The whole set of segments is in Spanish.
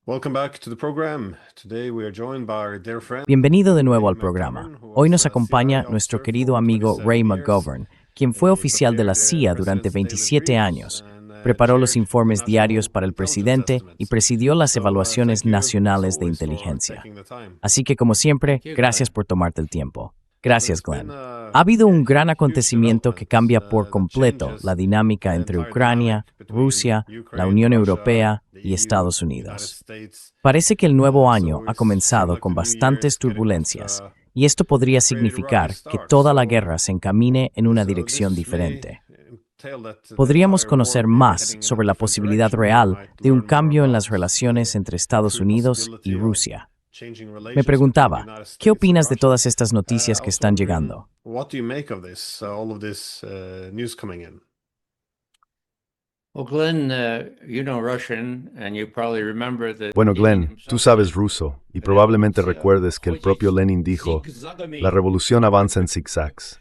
Welcome back to the program. Today we are joined by our dear friend. Bienvenido de nuevo al programa. Hoy nos acompaña nuestro querido amigo Ray McGovern, quien fue oficial de la CIA durante 27 años. Preparó los informes diarios para el presidente y presidió las evaluaciones nacionales de inteligencia. Así que, como siempre, gracias por tomarte el tiempo. Gracias, Glenn. Ha habido un gran acontecimiento que cambia por completo la dinámica entre Ucrania, Rusia, la Unión Europea y Estados Unidos. Parece que el nuevo año ha comenzado con bastantes turbulencias, y esto podría significar que toda la guerra se encamine en una dirección diferente. Podríamos conocer más sobre la posibilidad real de un cambio en las relaciones entre Estados Unidos y Rusia. Me preguntaba, ¿qué opinas de todas estas noticias que están llegando? Bueno, Glenn, tú sabes ruso y probablemente recuerdes que el propio Lenin dijo, la revolución avanza en zigzags.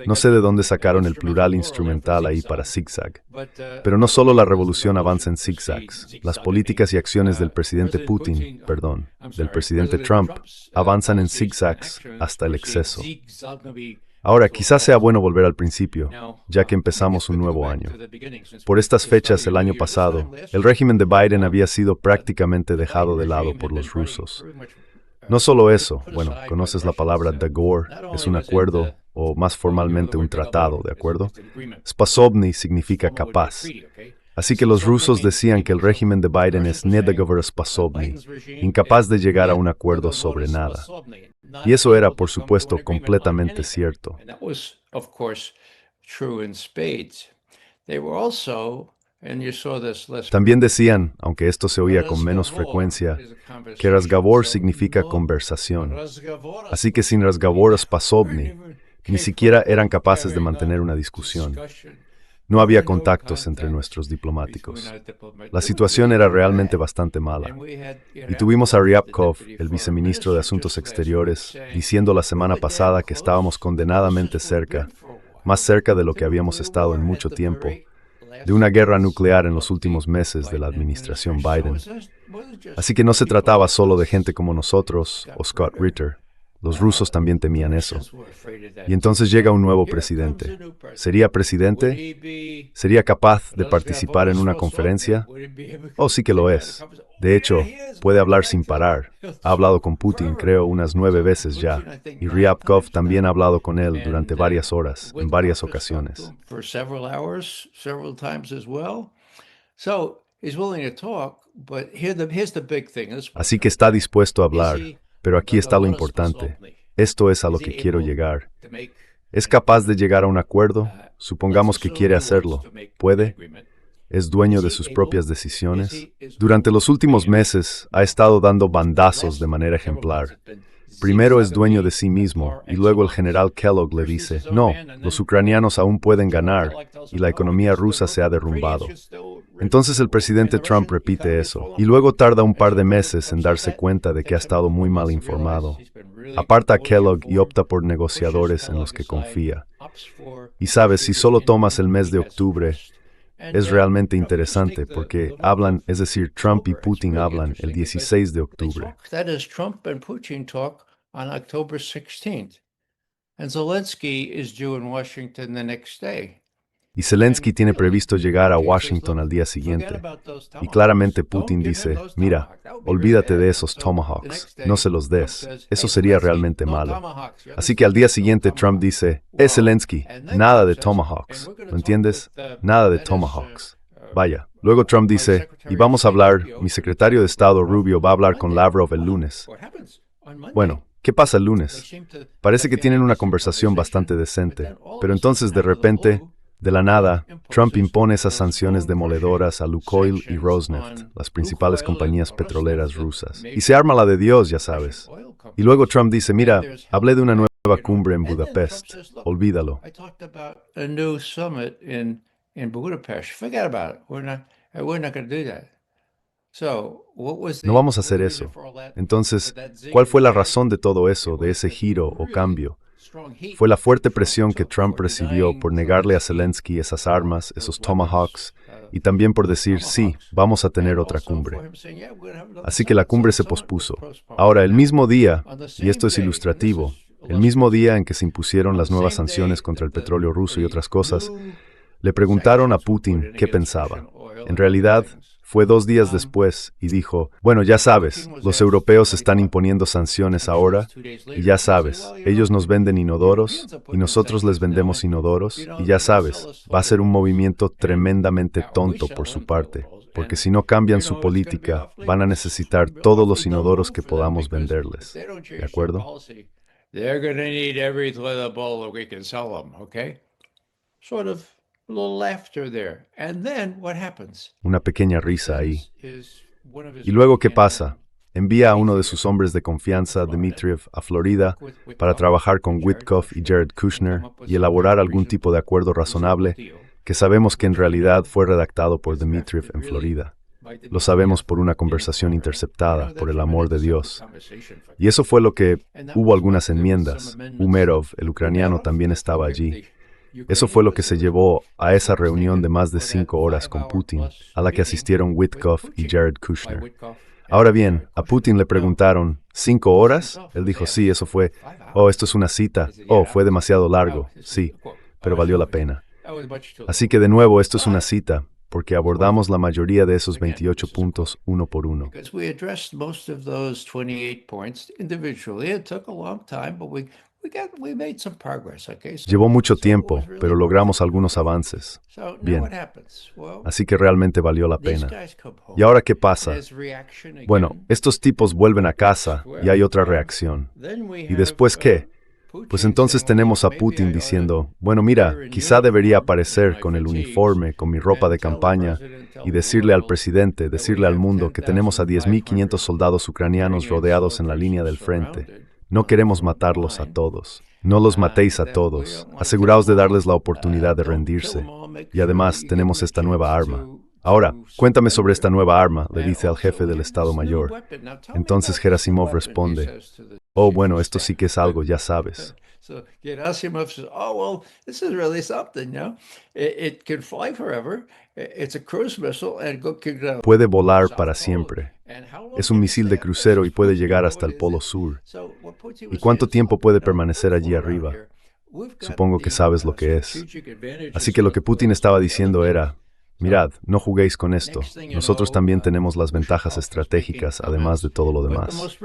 No sé de dónde sacaron el plural instrumental ahí para zigzag. Pero no solo la revolución avanza en zigzags, las políticas y acciones del presidente del presidente Trump, avanzan en zigzags hasta el exceso. Ahora, quizás sea bueno volver al principio, ya que empezamos un nuevo año. Por estas fechas el año pasado, el régimen de Biden había sido prácticamente dejado de lado por los rusos. No solo eso, bueno, conoces la palabra dogovor, es un acuerdo, o más formalmente un tratado, ¿de acuerdo? Sposobny significa capaz. Así que los rusos decían que el régimen de Biden es nedogovorosposobny, incapaz de llegar a un acuerdo sobre nada. Y eso era, por supuesto, completamente cierto. También decían, aunque esto se oía con menos frecuencia, que razgovor significa conversación. Así que sin razgovorosposobny, ni siquiera eran capaces de mantener una discusión. No había contactos entre nuestros diplomáticos. La situación era realmente bastante mala. Y tuvimos a Ryabkov, el viceministro de Asuntos Exteriores, diciendo la semana pasada que estábamos condenadamente cerca, más cerca de lo que habíamos estado en mucho tiempo, de una guerra nuclear en los últimos meses de la administración Biden. Así que no se trataba solo de gente como nosotros o Scott Ritter. Los rusos también temían eso. Y entonces llega un nuevo presidente. ¿Sería presidente? ¿Sería capaz de participar en una conferencia? Oh, sí que lo es. De hecho, puede hablar sin parar. Ha hablado con Putin, creo, unas 9 veces ya. Y Ryabkov también ha hablado con él durante varias horas, en varias ocasiones. Así que está dispuesto a hablar. Pero aquí está lo importante. Esto es a lo que quiero llegar. ¿Es capaz de llegar a un acuerdo? Supongamos que quiere hacerlo. ¿Puede? ¿Es dueño de sus propias decisiones? Durante los últimos meses ha estado dando bandazos de manera ejemplar. Primero es dueño de sí mismo y luego el general Kellogg le dice, no, los ucranianos aún pueden ganar y la economía rusa se ha derrumbado. Entonces el presidente Trump repite eso y luego tarda un par de meses en darse cuenta de que ha estado muy mal informado. Aparta a Kellogg y opta por negociadores en los que confía. Y sabes, si solo tomas el mes de octubre, es realmente interesante porque hablan, es decir, Trump y Putin hablan el 16 de octubre. On October 16th. And Zelensky is due in Washington the next day. Y Zelensky tiene previsto llegar a Washington al día siguiente. Y claramente Putin dice, mira, olvídate de esos Tomahawks, no se los des, eso sería realmente malo. Así que al día siguiente Trump dice, Zelensky, nada de Tomahawks, ¿lo entiendes? Nada de Tomahawks. Vaya, luego Trump dice, y vamos a hablar, mi secretario de Estado Rubio va a hablar con Lavrov el lunes. Bueno, ¿qué pasa el lunes? Parece que tienen una conversación bastante decente, pero entonces de repente, de la nada, Trump impone esas sanciones demoledoras a Lukoil y Rosneft, las principales compañías petroleras rusas. Y se arma la de Dios, ya sabes. Y luego Trump dice, mira, hablé de una nueva cumbre en Budapest, olvídalo. No vamos a hacer eso. Entonces, ¿cuál fue la razón de todo eso, de ese giro o cambio? Fue la fuerte presión que Trump recibió por negarle a Zelensky esas armas, esos Tomahawks, y también por decir, sí, vamos a tener otra cumbre. Así que la cumbre se pospuso. Ahora, el mismo día, y esto es ilustrativo, el mismo día en que se impusieron las nuevas sanciones contra el petróleo ruso y otras cosas, le preguntaron a Putin qué pensaba. En realidad, fue 2 días después y dijo, bueno, ya sabes, los europeos están imponiendo sanciones ahora y ya sabes, ellos nos venden inodoros y nosotros les vendemos inodoros y ya sabes, va a ser un movimiento tremendamente tonto por su parte, porque si no cambian su política, van a necesitar todos los inodoros que podamos venderles. ¿De acuerdo? They're going to need every toilet bowl that we can sell them, okay? Sort of a little laughter there. And then what happens? Una pequeña risa ahí. ¿Y luego qué pasa? Envía a uno de sus hombres de confianza, Dmitriev, a Florida para trabajar con Witkoff y Jared Kushner y elaborar algún tipo de acuerdo razonable que sabemos que en realidad fue redactado por Dmitriev en Florida. Lo sabemos por una conversación interceptada, por el amor de Dios. Y eso fue lo que... Hubo algunas enmiendas. Umerov, el ucraniano, también estaba allí. Eso fue lo que se llevó a esa reunión de más de 5 horas con Putin, a la que asistieron Witkoff y Jared Kushner. Ahora bien, a Putin le preguntaron, ¿5 horas? Él dijo, sí, eso fue. Oh, esto es una cita. Oh, fue demasiado largo. Sí, pero valió la pena. Así que de nuevo, esto es una cita, porque abordamos la mayoría de esos 28 puntos uno por uno. Llevó mucho tiempo, pero logramos algunos avances. Bien. Así que realmente valió la pena. ¿Y ahora qué pasa? Bueno, estos tipos vuelven a casa y hay otra reacción. ¿Y después qué? Pues entonces tenemos a Putin diciendo, bueno, mira, quizá debería aparecer con el uniforme, con mi ropa de campaña, y decirle al presidente, decirle al mundo que tenemos a 10.500 soldados ucranianos rodeados en la línea del frente. No queremos matarlos a todos. No los matéis a todos. Aseguraos de darles la oportunidad de rendirse. Y además tenemos esta nueva arma. Ahora, cuéntame sobre esta nueva arma, le dice al jefe del Estado Mayor. Entonces Gerasimov responde, oh, bueno, esto sí que es algo, ya sabes. Gerasimov says, oh, well, this is really something, you know? It can fly forever. It's a cruise missile and could, puede volar para siempre. Es un misil de crucero y puede llegar hasta el Polo Sur. ¿Y cuánto tiempo puede permanecer allí arriba? Supongo que sabes lo que es. Así que lo que Putin estaba diciendo era, mirad, no juguéis con esto. Nosotros también tenemos las ventajas estratégicas, además de todo lo demás.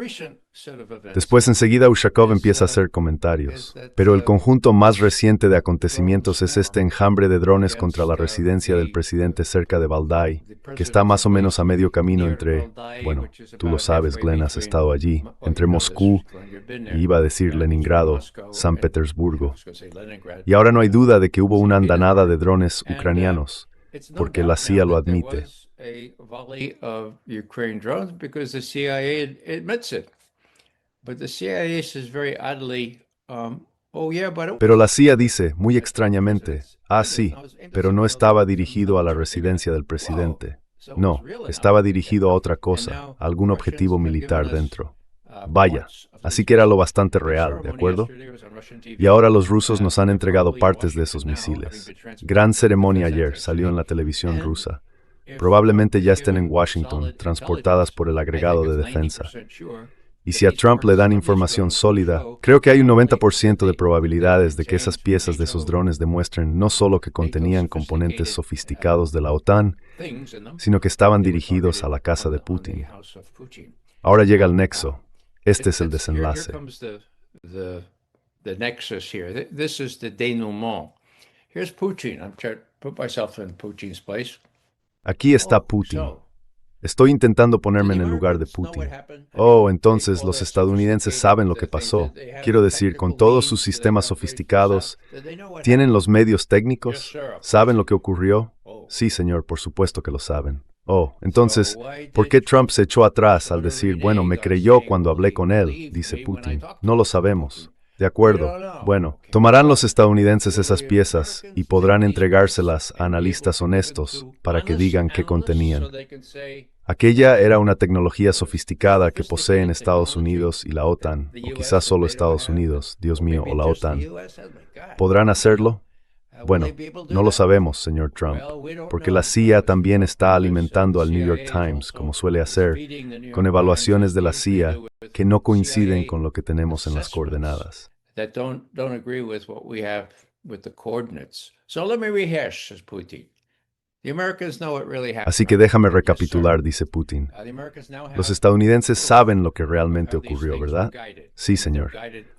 Después, enseguida, Ushakov empieza a hacer comentarios. Pero el conjunto más reciente de acontecimientos es este enjambre de drones contra la residencia del presidente cerca de Valdai, que está más o menos a medio camino entre, bueno, tú lo sabes, Glenn, has estado allí, entre Moscú y iba a decir Leningrado, San Petersburgo. Y ahora no hay duda de que hubo una andanada de drones ucranianos, porque la CIA lo admite. Pero la CIA dice, muy extrañamente, ah, sí, pero no estaba dirigido a la residencia del presidente. No, estaba dirigido a otra cosa, a algún objetivo militar dentro. Vaya, así que era lo bastante real, ¿de acuerdo? Y ahora los rusos nos han entregado partes de esos misiles. Gran ceremonia ayer, salió en la televisión rusa. Probablemente ya estén en Washington, transportadas por el agregado de defensa. Y si a Trump le dan información sólida, creo que hay un 90% de probabilidades de que esas piezas de esos drones demuestren no solo que contenían componentes sofisticados de la OTAN, sino que estaban dirigidos a la casa de Putin. Ahora llega el nexo. Este es el desenlace. The nexus here. This is the denouement. Here's Putin. I'm trying to put myself in Putin's place. Aquí está Putin. Estoy intentando ponerme en el lugar de Putin. Oh, entonces los estadounidenses saben lo que pasó. Quiero decir, con todos sus sistemas sofisticados, ¿tienen los medios técnicos? ¿Saben lo que ocurrió? Sí, señor, por supuesto que lo saben. Oh, entonces, ¿por qué Trump se echó atrás al decir, bueno, me creyó cuando hablé con él? Dice Putin. No lo sabemos. De acuerdo. Bueno, tomarán los estadounidenses esas piezas y podrán entregárselas a analistas honestos para que digan qué contenían. Aquella era una tecnología sofisticada que poseen Estados Unidos y la OTAN, o quizás solo Estados Unidos, Dios mío, o la OTAN. ¿Podrán hacerlo? Bueno, no lo sabemos, señor Trump, porque la CIA también está alimentando al New York Times, como suele hacer, con evaluaciones de la CIA que no coinciden con lo que tenemos en las coordenadas. Así que déjame recapitular, dice Putin. Los estadounidenses saben lo que realmente ocurrió, ¿verdad? Sí, señor.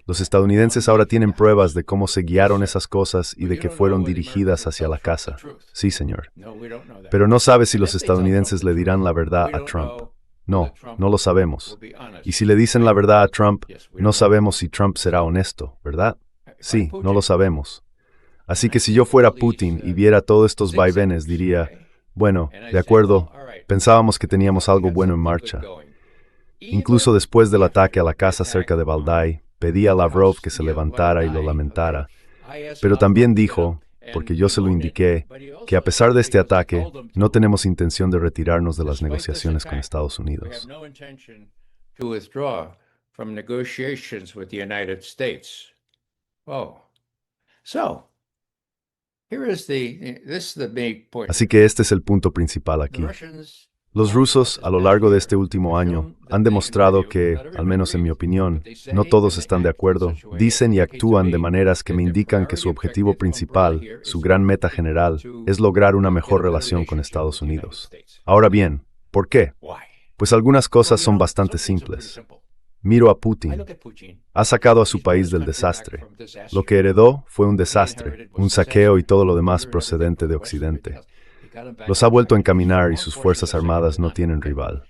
Los estadounidenses ahora tienen pruebas de cómo se guiaron esas cosas y de que fueron dirigidas hacia la casa. Sí, señor. Pero no sabe si los estadounidenses le dirán la verdad a Trump. No, no lo sabemos. Y si le dicen la verdad a Trump, no sabemos si Trump será honesto, ¿verdad? Sí, no lo sabemos. Así que si yo fuera Putin y viera todos estos vaivenes, diría, bueno, de acuerdo, pensábamos que teníamos algo bueno en marcha. Incluso después del ataque a la casa cerca de Valdai, pedí a Lavrov que se levantara y lo lamentara. Pero también dijo, porque yo se lo indiqué, que a pesar de este ataque, no tenemos intención de retirarnos de las negociaciones con Estados Unidos. Así que este es el punto principal aquí. Los rusos, a lo largo de este último año, han demostrado que, al menos en mi opinión, no todos están de acuerdo, dicen y actúan de maneras que me indican que su objetivo principal, su gran meta general, es lograr una mejor relación con Estados Unidos. Ahora bien, ¿por qué? Pues algunas cosas son bastante simples. Miro a Putin. Ha sacado a su país del desastre. Lo que heredó fue un desastre, un saqueo y todo lo demás procedente de Occidente. Los ha vuelto a encaminar y sus fuerzas armadas no tienen rival.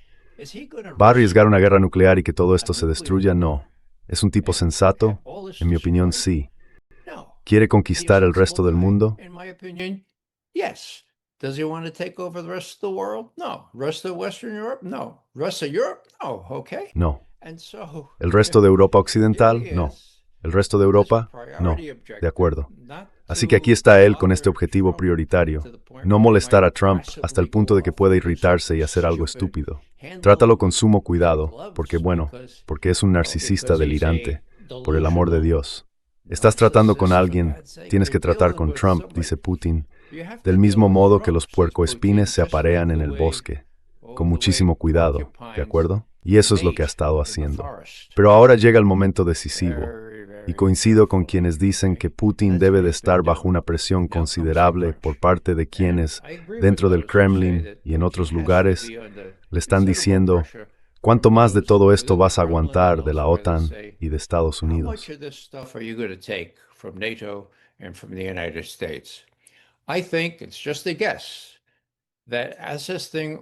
¿Va a arriesgar una guerra nuclear y que todo esto se destruya? No. ¿Es un tipo sensato? En mi opinión, sí. ¿Quiere conquistar el resto del mundo? Does he want to take over the rest of the world? No. Rest of Western Europe? No. Rest of Europe? No. Okay. No. ¿El resto de Europa Occidental? No. ¿El resto de Europa? No. De acuerdo. Así que aquí está él con este objetivo prioritario, no molestar a Trump hasta el punto de que pueda irritarse y hacer algo estúpido. Trátalo con sumo cuidado, porque es un narcisista delirante, por el amor de Dios. Estás tratando con alguien, tienes que tratar con Trump, dice Putin, del mismo modo que los puercoespines se aparean en el bosque, con muchísimo cuidado, ¿de acuerdo? Y eso es lo que ha estado haciendo. Pero ahora llega el momento decisivo. Y coincido con quienes dicen que Putin debe de estar bajo una presión considerable por parte de quienes, dentro del Kremlin y en otros lugares, le están diciendo, ¿cuánto más de todo esto vas a aguantar de la OTAN y de Estados Unidos?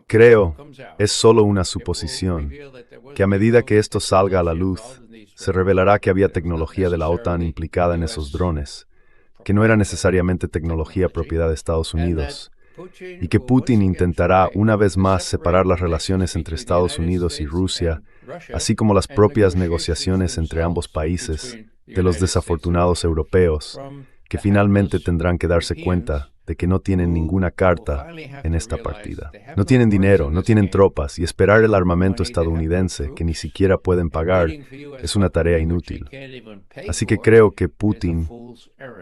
Creo, es solo una suposición, que a medida que esto salga a la luz, se revelará que había tecnología de la OTAN implicada en esos drones, que no era necesariamente tecnología propiedad de Estados Unidos, y que Putin intentará una vez más separar las relaciones entre Estados Unidos y Rusia, así como las propias negociaciones entre ambos países, de los desafortunados europeos, que finalmente tendrán que darse cuenta de que no tienen ninguna carta en esta partida. No tienen dinero, no tienen tropas, y esperar el armamento estadounidense, que ni siquiera pueden pagar, es una tarea inútil. Así que creo que Putin,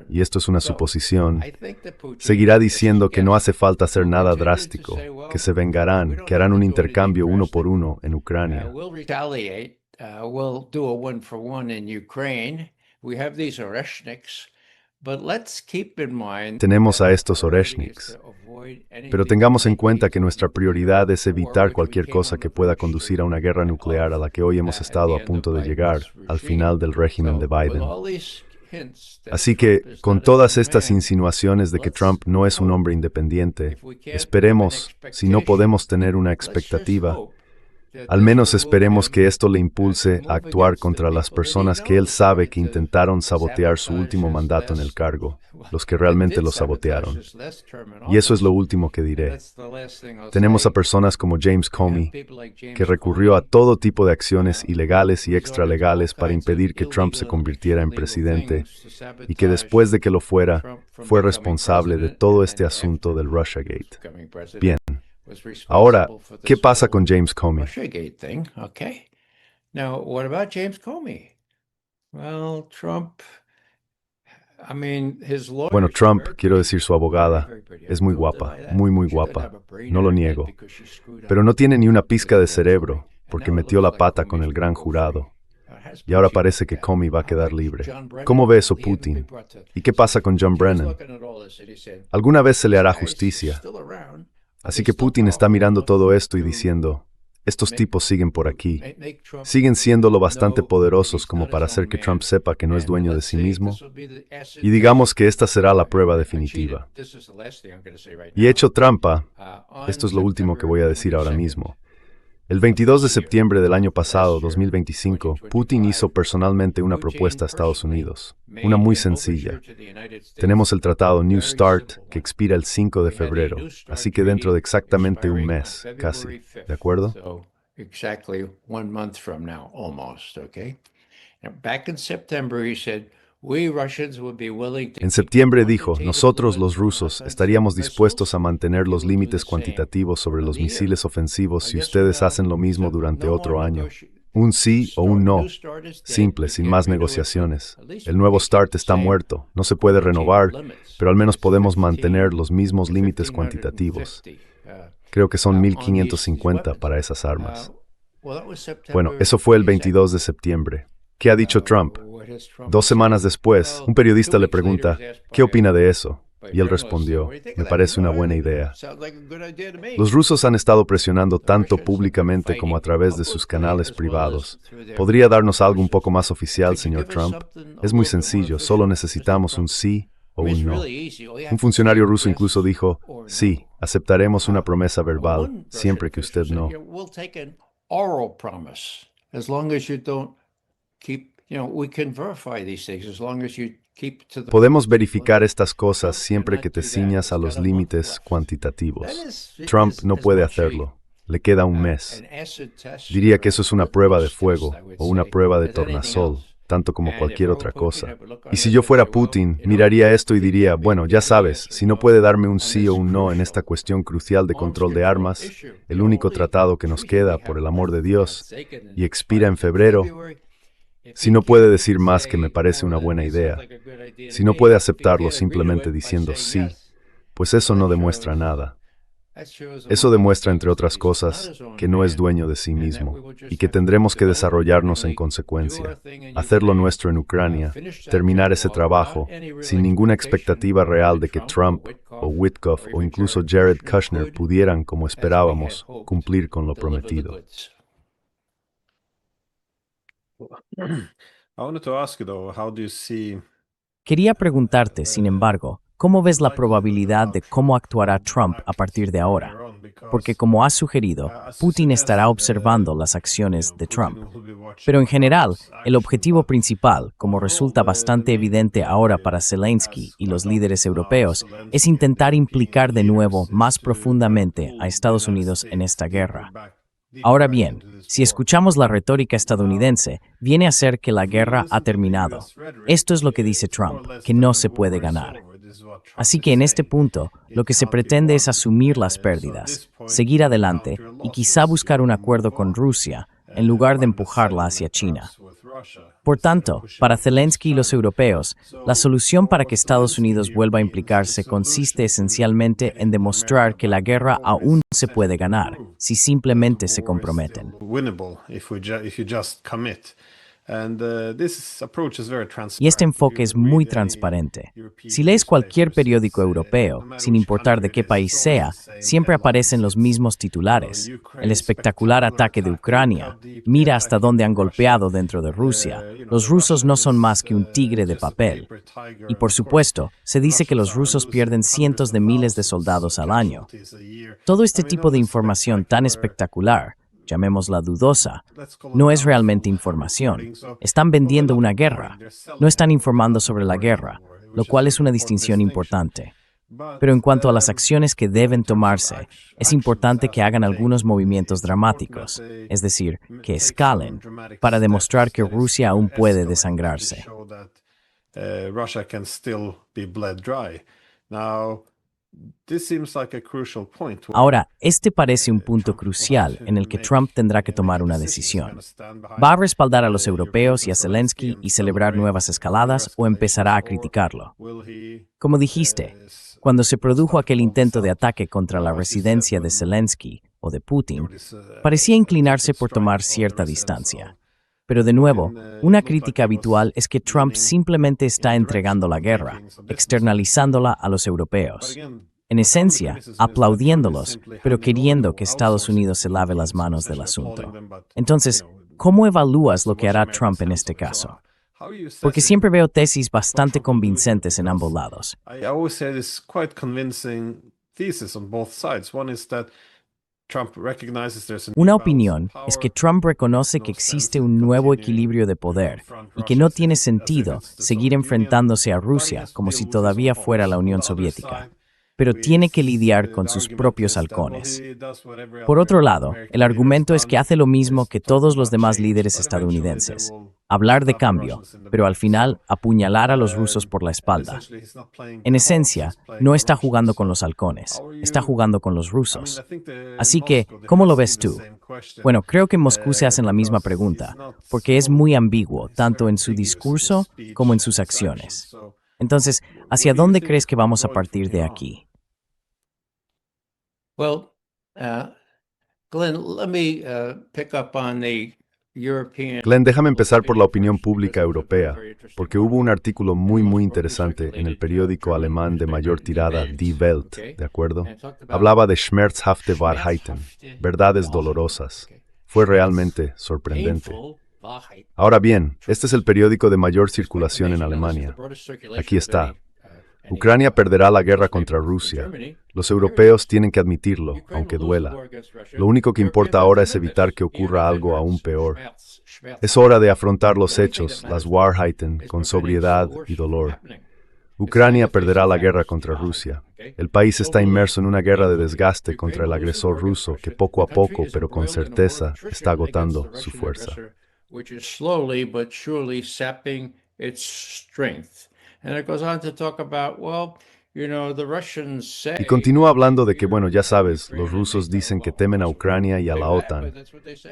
y esto es una suposición, seguirá diciendo que no hace falta hacer nada drástico, que se vengarán, que harán un intercambio uno por uno en Ucrania. Tenemos a estos Oreshniks, pero tengamos en cuenta que nuestra prioridad es evitar cualquier cosa que pueda conducir a una guerra nuclear a la que hoy hemos estado a punto de llegar al final del régimen de Biden. Así que, con todas estas insinuaciones de que Trump no es un hombre independiente, esperemos, si no podemos tener una expectativa, Al menos esperemos que esto le impulse a actuar contra las personas que él sabe que intentaron sabotear su último mandato en el cargo, los que realmente lo sabotearon. Y eso es lo último que diré. Tenemos a personas como James Comey, que recurrió a todo tipo de acciones ilegales y extralegales para impedir que Trump se convirtiera en presidente, y que después de que lo fuera, fue responsable de todo este asunto del Russiagate. Bien. Ahora, ¿qué pasa con James Comey? Russiagate thing, okay. Now, what about James Comey? Well, Trump, I mean, his lawyers Bueno, are Trump, very quiero decir su abogada, very pretty. es muy Don't guapa, deny that. muy She guapa. doesn't have a brain No in lo her head niego. because she screwed up Pero no tiene ni una pizca de with that cerebro, story. porque And now it metió la looks like pata con Comey's el gran gonna go jurado. free. It has Y ahora been parece cheated que back. Comey va a quedar How about libre. John Brennan, ¿Cómo ve eso the other Putin? big brother? ¿Y qué pasa con John He was Brennan? looking at all this and he said, Alguna vez se le hará "Guys, justicia. still around, but Así they que still Putin está powerful mirando enough todo esto y to diciendo, estos tipos siguen por aquí. make Trump Siguen siendo lo bastante know poderosos he's como not para his hacer own que man. Trump sepa que no es And dueño de let's sí say mismo. this will be the acid Y digamos test. que esta será la prueba I definitiva. cheated. This is the last thing I'm going to say right Y now. hecho trampa, On esto es lo último que voy a decir ahora September mismo. El 22 de septiembre del año pasado, 2025, Putin hizo personalmente una propuesta a Estados Unidos, una muy sencilla. Tenemos el tratado New START que expira el 5 de febrero, así que dentro de exactamente un mes, casi. ¿De acuerdo? So, exactly 1 month from now, almost, okay? Now, back in September, he said, we Russians would be willing to En keep septiembre the dijo, quantitative nosotros limits los on rusos offensive estaríamos missiles dispuestos a mantener if los you will do límites the same cuantitativos sobre for los another year. misiles ofensivos si I guess ustedes from hacen lo now, mismo so durante no otro more año. negotiation. Un sí o un no. New START is dead. Simple, We sin can't más redo it, but negociaciones. at least El we nuevo can keep START the está same muerto, no se puede quantitative renovar, limits. pero al menos podemos 15, mantener los mismos límites 1550, cuantitativos. Creo que son on 1550 these para esas armas. well, that was September Bueno, eso fue el 22nd. 22 de septiembre. ¿Qué ha dicho Trump? What has Trump 2 semanas said? después, Well, un periodista 2 le weeks later, pregunta, he's asked ¿qué by opina a- de eso? by a Y él journalist, respondió, "What do you think me of that?" parece una "Oh, buena yeah, idea. sounds like a good idea to me." Los rusos han estado presionando tanto Russians have been públicamente como a fighting través de sus publicly canales as well as privados. through their ¿Podría darnos algo un poco más sources. oficial, Could you señor give us Trump? something a Es muy little bit more sencillo, official, solo Mr. necesitamos un Trump? sí o I mean, un it's no. really easy. All you have Un to funcionario say ruso yes incluso dijo, or no. sí, aceptaremos una promesa One verbal, Russian siempre que usted official no. said, "Yeah, we'll take an oral promise as long as you don't keep, we can verify these things as long as you keep to the Podemos verificar estas cosas Trump siempre cannot que te do that. ciñas a He's los got a month límites left. cuantitativos. That is- Trump is no as puede much a- hacerlo. Le queda un mes. an acid test Diría or que eso es una a prueba de litmus fuego test, I would o una say, prueba de as anything tornasol, else. tanto como And cualquier if I otra were Putin, cosa. I would look on Y si it yo and fuera say, well, Putin, miraría esto y diría, bueno, ya sabes, si no puede darme un sí o un no en esta cuestión crucial de control de armas, el único tratado que nos queda, por el amor de Dios, y expira en febrero, si no puede decir más que me parece una buena idea, si no puede aceptarlo simplemente diciendo sí, pues eso no demuestra nada. Eso demuestra, entre otras cosas, que no es dueño de sí mismo y que tendremos que desarrollarnos en consecuencia, hacer lo nuestro en Ucrania, terminar ese trabajo sin ninguna expectativa real de que Trump o Witkoff o incluso Jared Kushner pudieran, como esperábamos, cumplir con lo prometido. I wanted to ask you though, how do you see Quería preguntarte, sin embargo, ¿cómo ves la probabilidad de cómo actuará Trump a partir de ahora? Porque como has sugerido, Putin estará observando las acciones de Trump. Pero en general, el objetivo principal, como resulta bastante evidente ahora para Zelensky y los líderes europeos, es intentar implicar de nuevo más profundamente a Estados Unidos en esta guerra. Ahora bien, si escuchamos la retórica estadounidense, viene a ser que la guerra ha terminado. Esto es lo que dice Trump, que no se puede ganar. Así que en este punto, lo que se pretende es asumir las pérdidas, seguir adelante y quizá buscar un acuerdo con Rusia, en lugar de empujarla hacia China. Por tanto, para Zelensky y los europeos, la solución para que Estados Unidos vuelva a implicarse consiste esencialmente en demostrar que la guerra aún se puede ganar, si simplemente se comprometen. winnable if you just commit. And this approach is very transparent. Y este enfoque es muy transparente. Si lees cualquier periódico europeo, sin importar de qué país sea, siempre aparecen los mismos titulares. El espectacular ataque de Ucrania. Mira hasta dónde han golpeado dentro de Rusia. Los rusos no son más que un tigre de papel. Y por supuesto, se dice que los rusos pierden cientos de miles de soldados al año. Todo este tipo de información tan espectacular llamémosla dudosa, no es realmente información. Están vendiendo una guerra. No están informando sobre la guerra, lo cual es una distinción importante. Pero en cuanto a las acciones que deben tomarse, es importante que hagan algunos movimientos dramáticos, es decir, que escalen, para demostrar que Rusia aún puede desangrarse. Russia can still be bled dry. Now, this seems like a crucial point. Ahora, este parece un punto crucial en el que Trump tendrá que tomar una decisión. ¿Va a respaldar a los europeos y a Zelensky y celebrar nuevas escaladas o empezará a criticarlo? Como dijiste, cuando se produjo aquel intento de ataque contra la residencia de Zelensky o de Putin, parecía inclinarse por tomar cierta distancia. Pero de nuevo, una crítica habitual es que Trump simplemente está entregando la guerra, externalizándola a los europeos. En esencia, aplaudiéndolos, pero queriendo que Estados Unidos se lave las manos del asunto. Entonces, ¿cómo evalúas lo que hará Trump en este caso? Porque siempre veo tesis bastante convincentes en ambos lados. I always say this quite convincing thesis on both sides. One is that Trump recognizes there's an Una imbalance opinión of es que power. Trump reconoce que existe un nuevo equilibrio de poder y que no tiene sentido seguir enfrentándose a Rusia como si todavía fuera la Unión Soviética, pero tiene que lidiar con sus propios halcones. Por otro lado, el argumento es que hace lo mismo que todos los demás líderes estadounidenses, hablar de cambio, pero al final apuñalar a los rusos por la espalda. En esencia, no está jugando con los halcones, está jugando con los rusos. Así que, ¿cómo lo ves tú? Bueno, creo que en Moscú se hacen la misma pregunta, porque es muy ambiguo, tanto en su discurso como en sus acciones. Entonces, ¿hacia dónde crees que vamos a partir de aquí? Well, Glenn, let me pick up on the European. Glenn, déjame empezar por la opinión pública europea, porque hubo un artículo muy interesante en el periódico alemán de mayor tirada, Die Welt, ¿de acuerdo? Hablaba de schmerzhafte Wahrheiten, verdades dolorosas. Fue realmente sorprendente. Ahora bien, este es el periódico de mayor circulación en Alemania. Aquí está. Ucrania perderá la guerra contra Rusia. Los europeos tienen que admitirlo, aunque duela. Lo único que importa ahora es evitar que ocurra algo aún peor. Es hora de afrontar los hechos, las Wahrheiten, con sobriedad y dolor. Ucrania perderá la guerra contra Rusia. El país está inmerso en una guerra de desgaste contra el agresor ruso que poco a poco, pero con certeza, está agotando su fuerza. Which is slowly but surely sapping its strength. And it goes on to talk about, well, you know, the Russians say... Y continúa hablando de que, bueno, ya sabes, los rusos dicen que temen a Ucrania y a la OTAN.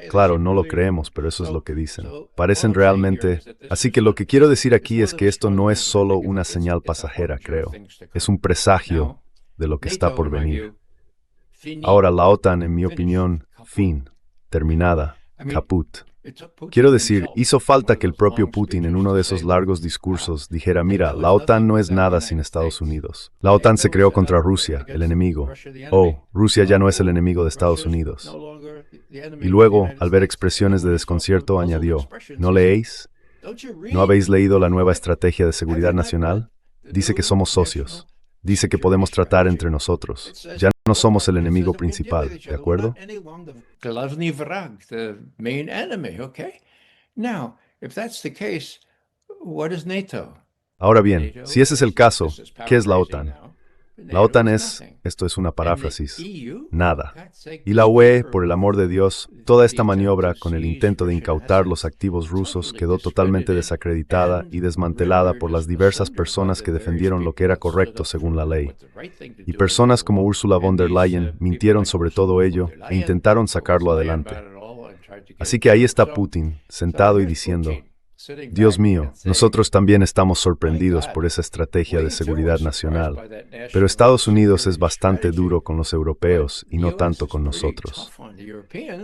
Claro, no lo creemos, pero eso es lo que dicen. Parecen realmente... Así que lo que quiero decir aquí es que esto no es solo una señal pasajera, creo. Es un presagio de lo que está por venir. Ahora la OTAN, en mi opinión, fin, terminada, caput. Quiero decir, hizo falta que el propio Putin en uno de esos largos discursos dijera, mira, la OTAN no es nada sin Estados Unidos. La OTAN se creó contra Rusia, el enemigo. Oh, Rusia ya no es el enemigo de Estados Unidos. Y luego, al ver expresiones de desconcierto, añadió, ¿no leéis? ¿No habéis leído la nueva estrategia de seguridad nacional? Dice que somos socios. Dice que podemos tratar entre nosotros. Ya no somos el enemigo principal, ¿de acuerdo? Glavny vrag, the main enemy, okay? Now, if that's the case, what is NATO? Ahora bien, si ese es el caso, ¿qué es la OTAN? La OTAN es, esto es una paráfrasis, nada. Y la UE, por el amor de Dios, toda esta maniobra con el intento de incautar los activos rusos quedó totalmente desacreditada y desmantelada por las diversas personas que defendieron lo que era correcto según la ley. Y personas como Ursula von der Leyen mintieron sobre todo ello e intentaron sacarlo adelante. Así que ahí está Putin, sentado y diciendo, Dios mío, nosotros también estamos sorprendidos por esa estrategia de seguridad nacional, pero Estados Unidos es bastante duro con los europeos y no tanto con nosotros.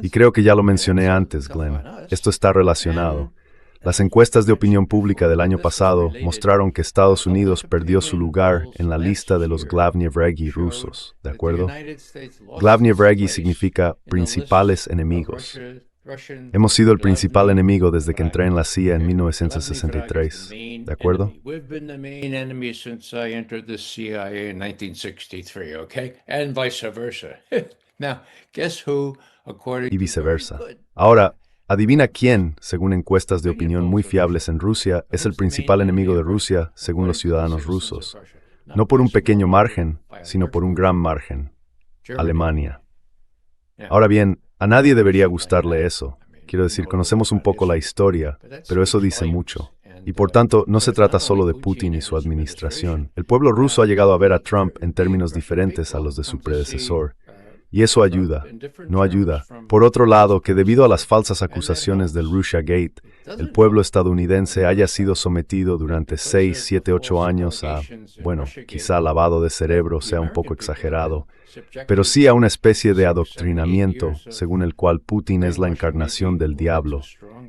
Y creo que ya lo mencioné antes, Glenn, esto está relacionado. Las encuestas de opinión pública del año pasado mostraron que Estados Unidos perdió su lugar en la lista de los Glavny vragi rusos, ¿de acuerdo? Glavny vragi significa principales enemigos. Hemos sido el principal enemigo desde que entré en la CIA en 1963, ¿de acuerdo? We've been the main enemy since I entered the CIA in 1963, okay? And vice versa. Now, guess who y viceversa. Ahora, adivina quién, según encuestas de opinión muy fiables en Rusia, es el principal enemigo de Rusia, según los ciudadanos rusos. No por un pequeño margen, sino por un gran margen. Alemania. Ahora bien, a nadie debería gustarle eso. Quiero decir, conocemos un poco la historia, pero eso dice mucho. Y por tanto, no se trata solo de Putin y su administración. El pueblo ruso ha llegado a ver a Trump en términos diferentes a los de su predecesor. Y eso ayuda, no ayuda. Por otro lado, que debido a las falsas acusaciones del Russiagate, el pueblo estadounidense haya sido sometido durante 6, 7, 8 años a, bueno, quizá lavado de cerebro sea un poco exagerado, pero sí a una especie de adoctrinamiento según el cual Putin es la encarnación del diablo,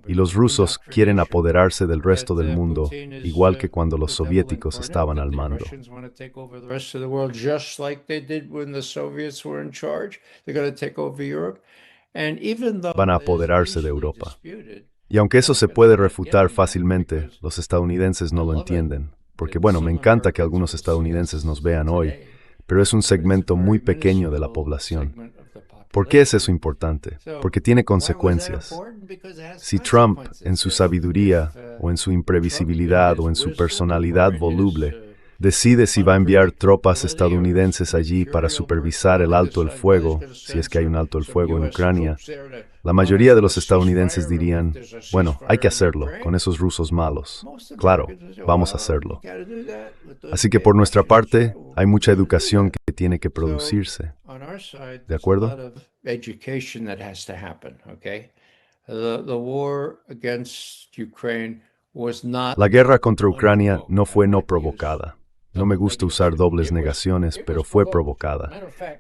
y los rusos quieren apoderarse del resto del mundo, igual que cuando los soviéticos estaban al mando. Van a apoderarse de Europa. Y aunque eso se puede refutar fácilmente, los estadounidenses no lo entienden. Porque, bueno, me encanta que algunos estadounidenses nos vean hoy, pero es un segmento muy pequeño de la población. ¿Por qué es eso importante? Porque tiene consecuencias. Si Trump, en su sabiduría, o en su imprevisibilidad, o en su personalidad voluble, decide si va a enviar tropas estadounidenses allí para supervisar el alto el fuego, si es que hay un alto el fuego en Ucrania, la mayoría de los estadounidenses dirían, bueno, hay que hacerlo, con esos rusos malos. Claro, vamos a hacerlo. Así que por nuestra parte, hay mucha educación que tiene que producirse. ¿De acuerdo? La guerra contra Ucrania no fue no provocada. No me gusta usar dobles negaciones, pero fue provocada.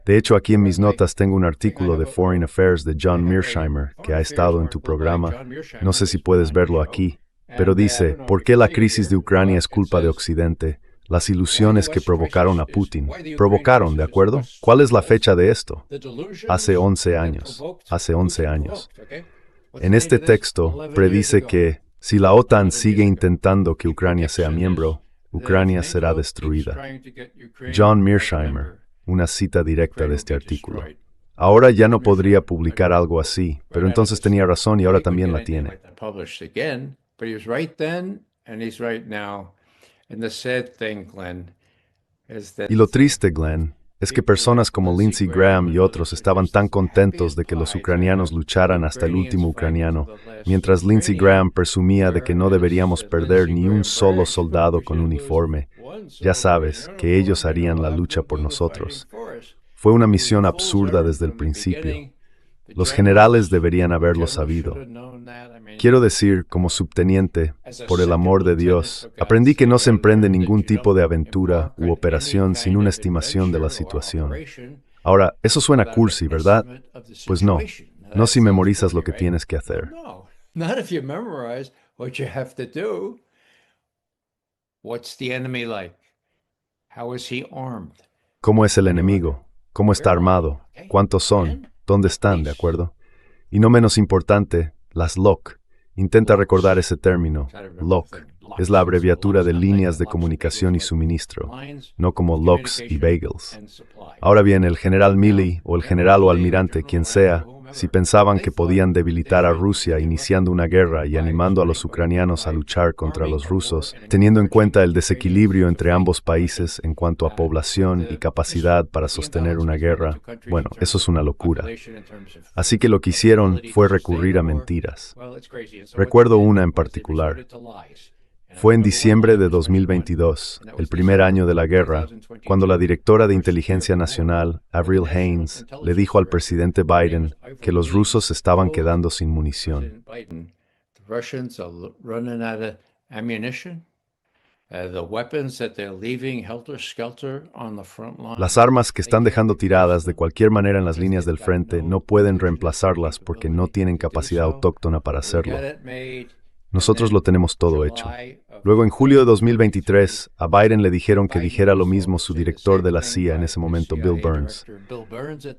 De hecho, aquí en mis notas tengo un artículo de Foreign Affairs de John Mearsheimer, que ha estado en tu programa. No sé si puedes verlo aquí, pero dice, ¿por qué la crisis de Ucrania es culpa de Occidente? Las ilusiones que provocaron a Putin. Provocaron, ¿de acuerdo? ¿Cuál es la fecha de esto? Hace 11 años. Hace 11 años. En este texto, predice que, si la OTAN sigue intentando que Ucrania sea miembro, Ucrania será destruida. John Mearsheimer, una cita directa de este artículo. Ahora ya no podría publicar algo así, pero entonces tenía razón y ahora también la tiene. Y lo triste, Glenn, es que personas como Lindsey Graham y otros estaban tan contentos de que los ucranianos lucharan hasta el último ucraniano, mientras Lindsey Graham presumía de que no deberíamos perder ni un solo soldado con uniforme. Ya sabes, que ellos harían la lucha por nosotros. Fue una misión absurda desde el principio. Los generales deberían haberlo sabido. Quiero decir, como subteniente, por el amor de Dios, aprendí que no se emprende ningún tipo de aventura u operación sin una estimación de la situación. Ahora, eso suena cursi, ¿verdad? Pues no. No si memorizas lo que tienes que hacer. ¿Cómo es el enemigo? ¿Cómo está armado? ¿Cuántos son? ¿Dónde están? ¿De acuerdo? Y no menos importante, las LOC. Intenta recordar ese término. LOC es la abreviatura de líneas de comunicación y suministro, no como LOCs y bagels. Ahora bien, el general Milley o el general o almirante, quien sea, si pensaban que podían debilitar a Rusia iniciando una guerra y animando a los ucranianos a luchar contra los rusos, teniendo en cuenta el desequilibrio entre ambos países en cuanto a población y capacidad para sostener una guerra, bueno, eso es una locura. Así que lo que hicieron fue recurrir a mentiras. Recuerdo una en particular. Fue en diciembre de 2022, el primer año de la guerra, cuando la directora de Inteligencia Nacional, Avril Haines, le dijo al presidente Biden que los rusos se estaban quedando sin munición. Las armas que están dejando tiradas de cualquier manera en las líneas del frente no pueden reemplazarlas porque no tienen capacidad autóctona para hacerlo. Nosotros lo tenemos todo hecho. Luego, en julio de 2023, a Biden le dijeron que dijera lo mismo su director de la CIA en ese momento, Bill Burns.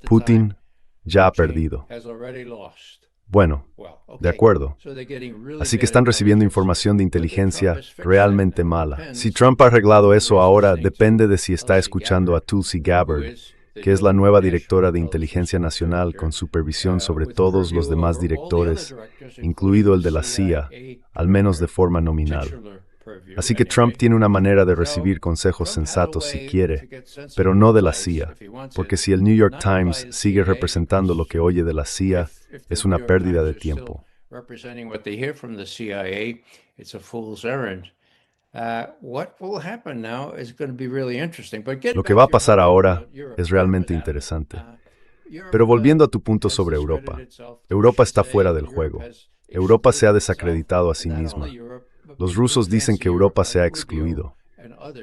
Putin ya ha perdido. Bueno, de acuerdo. Así que están recibiendo información de inteligencia realmente mala. Si Trump ha arreglado eso ahora, depende de si está escuchando a Tulsi Gabbard, que es la nueva directora de Inteligencia Nacional con supervisión sobre todos los demás directores, incluido el de la CIA, al menos de forma nominal. Así que Trump tiene una manera de recibir consejos sensatos si quiere, pero no de la CIA, porque si el New York Times sigue representando lo que oye de la CIA, es una pérdida de tiempo. Lo que va a pasar ahora es realmente interesante. Pero volviendo a tu punto sobre Europa, Europa está fuera del juego. Europa se ha desacreditado a sí misma. Los rusos dicen que Europa se ha excluido.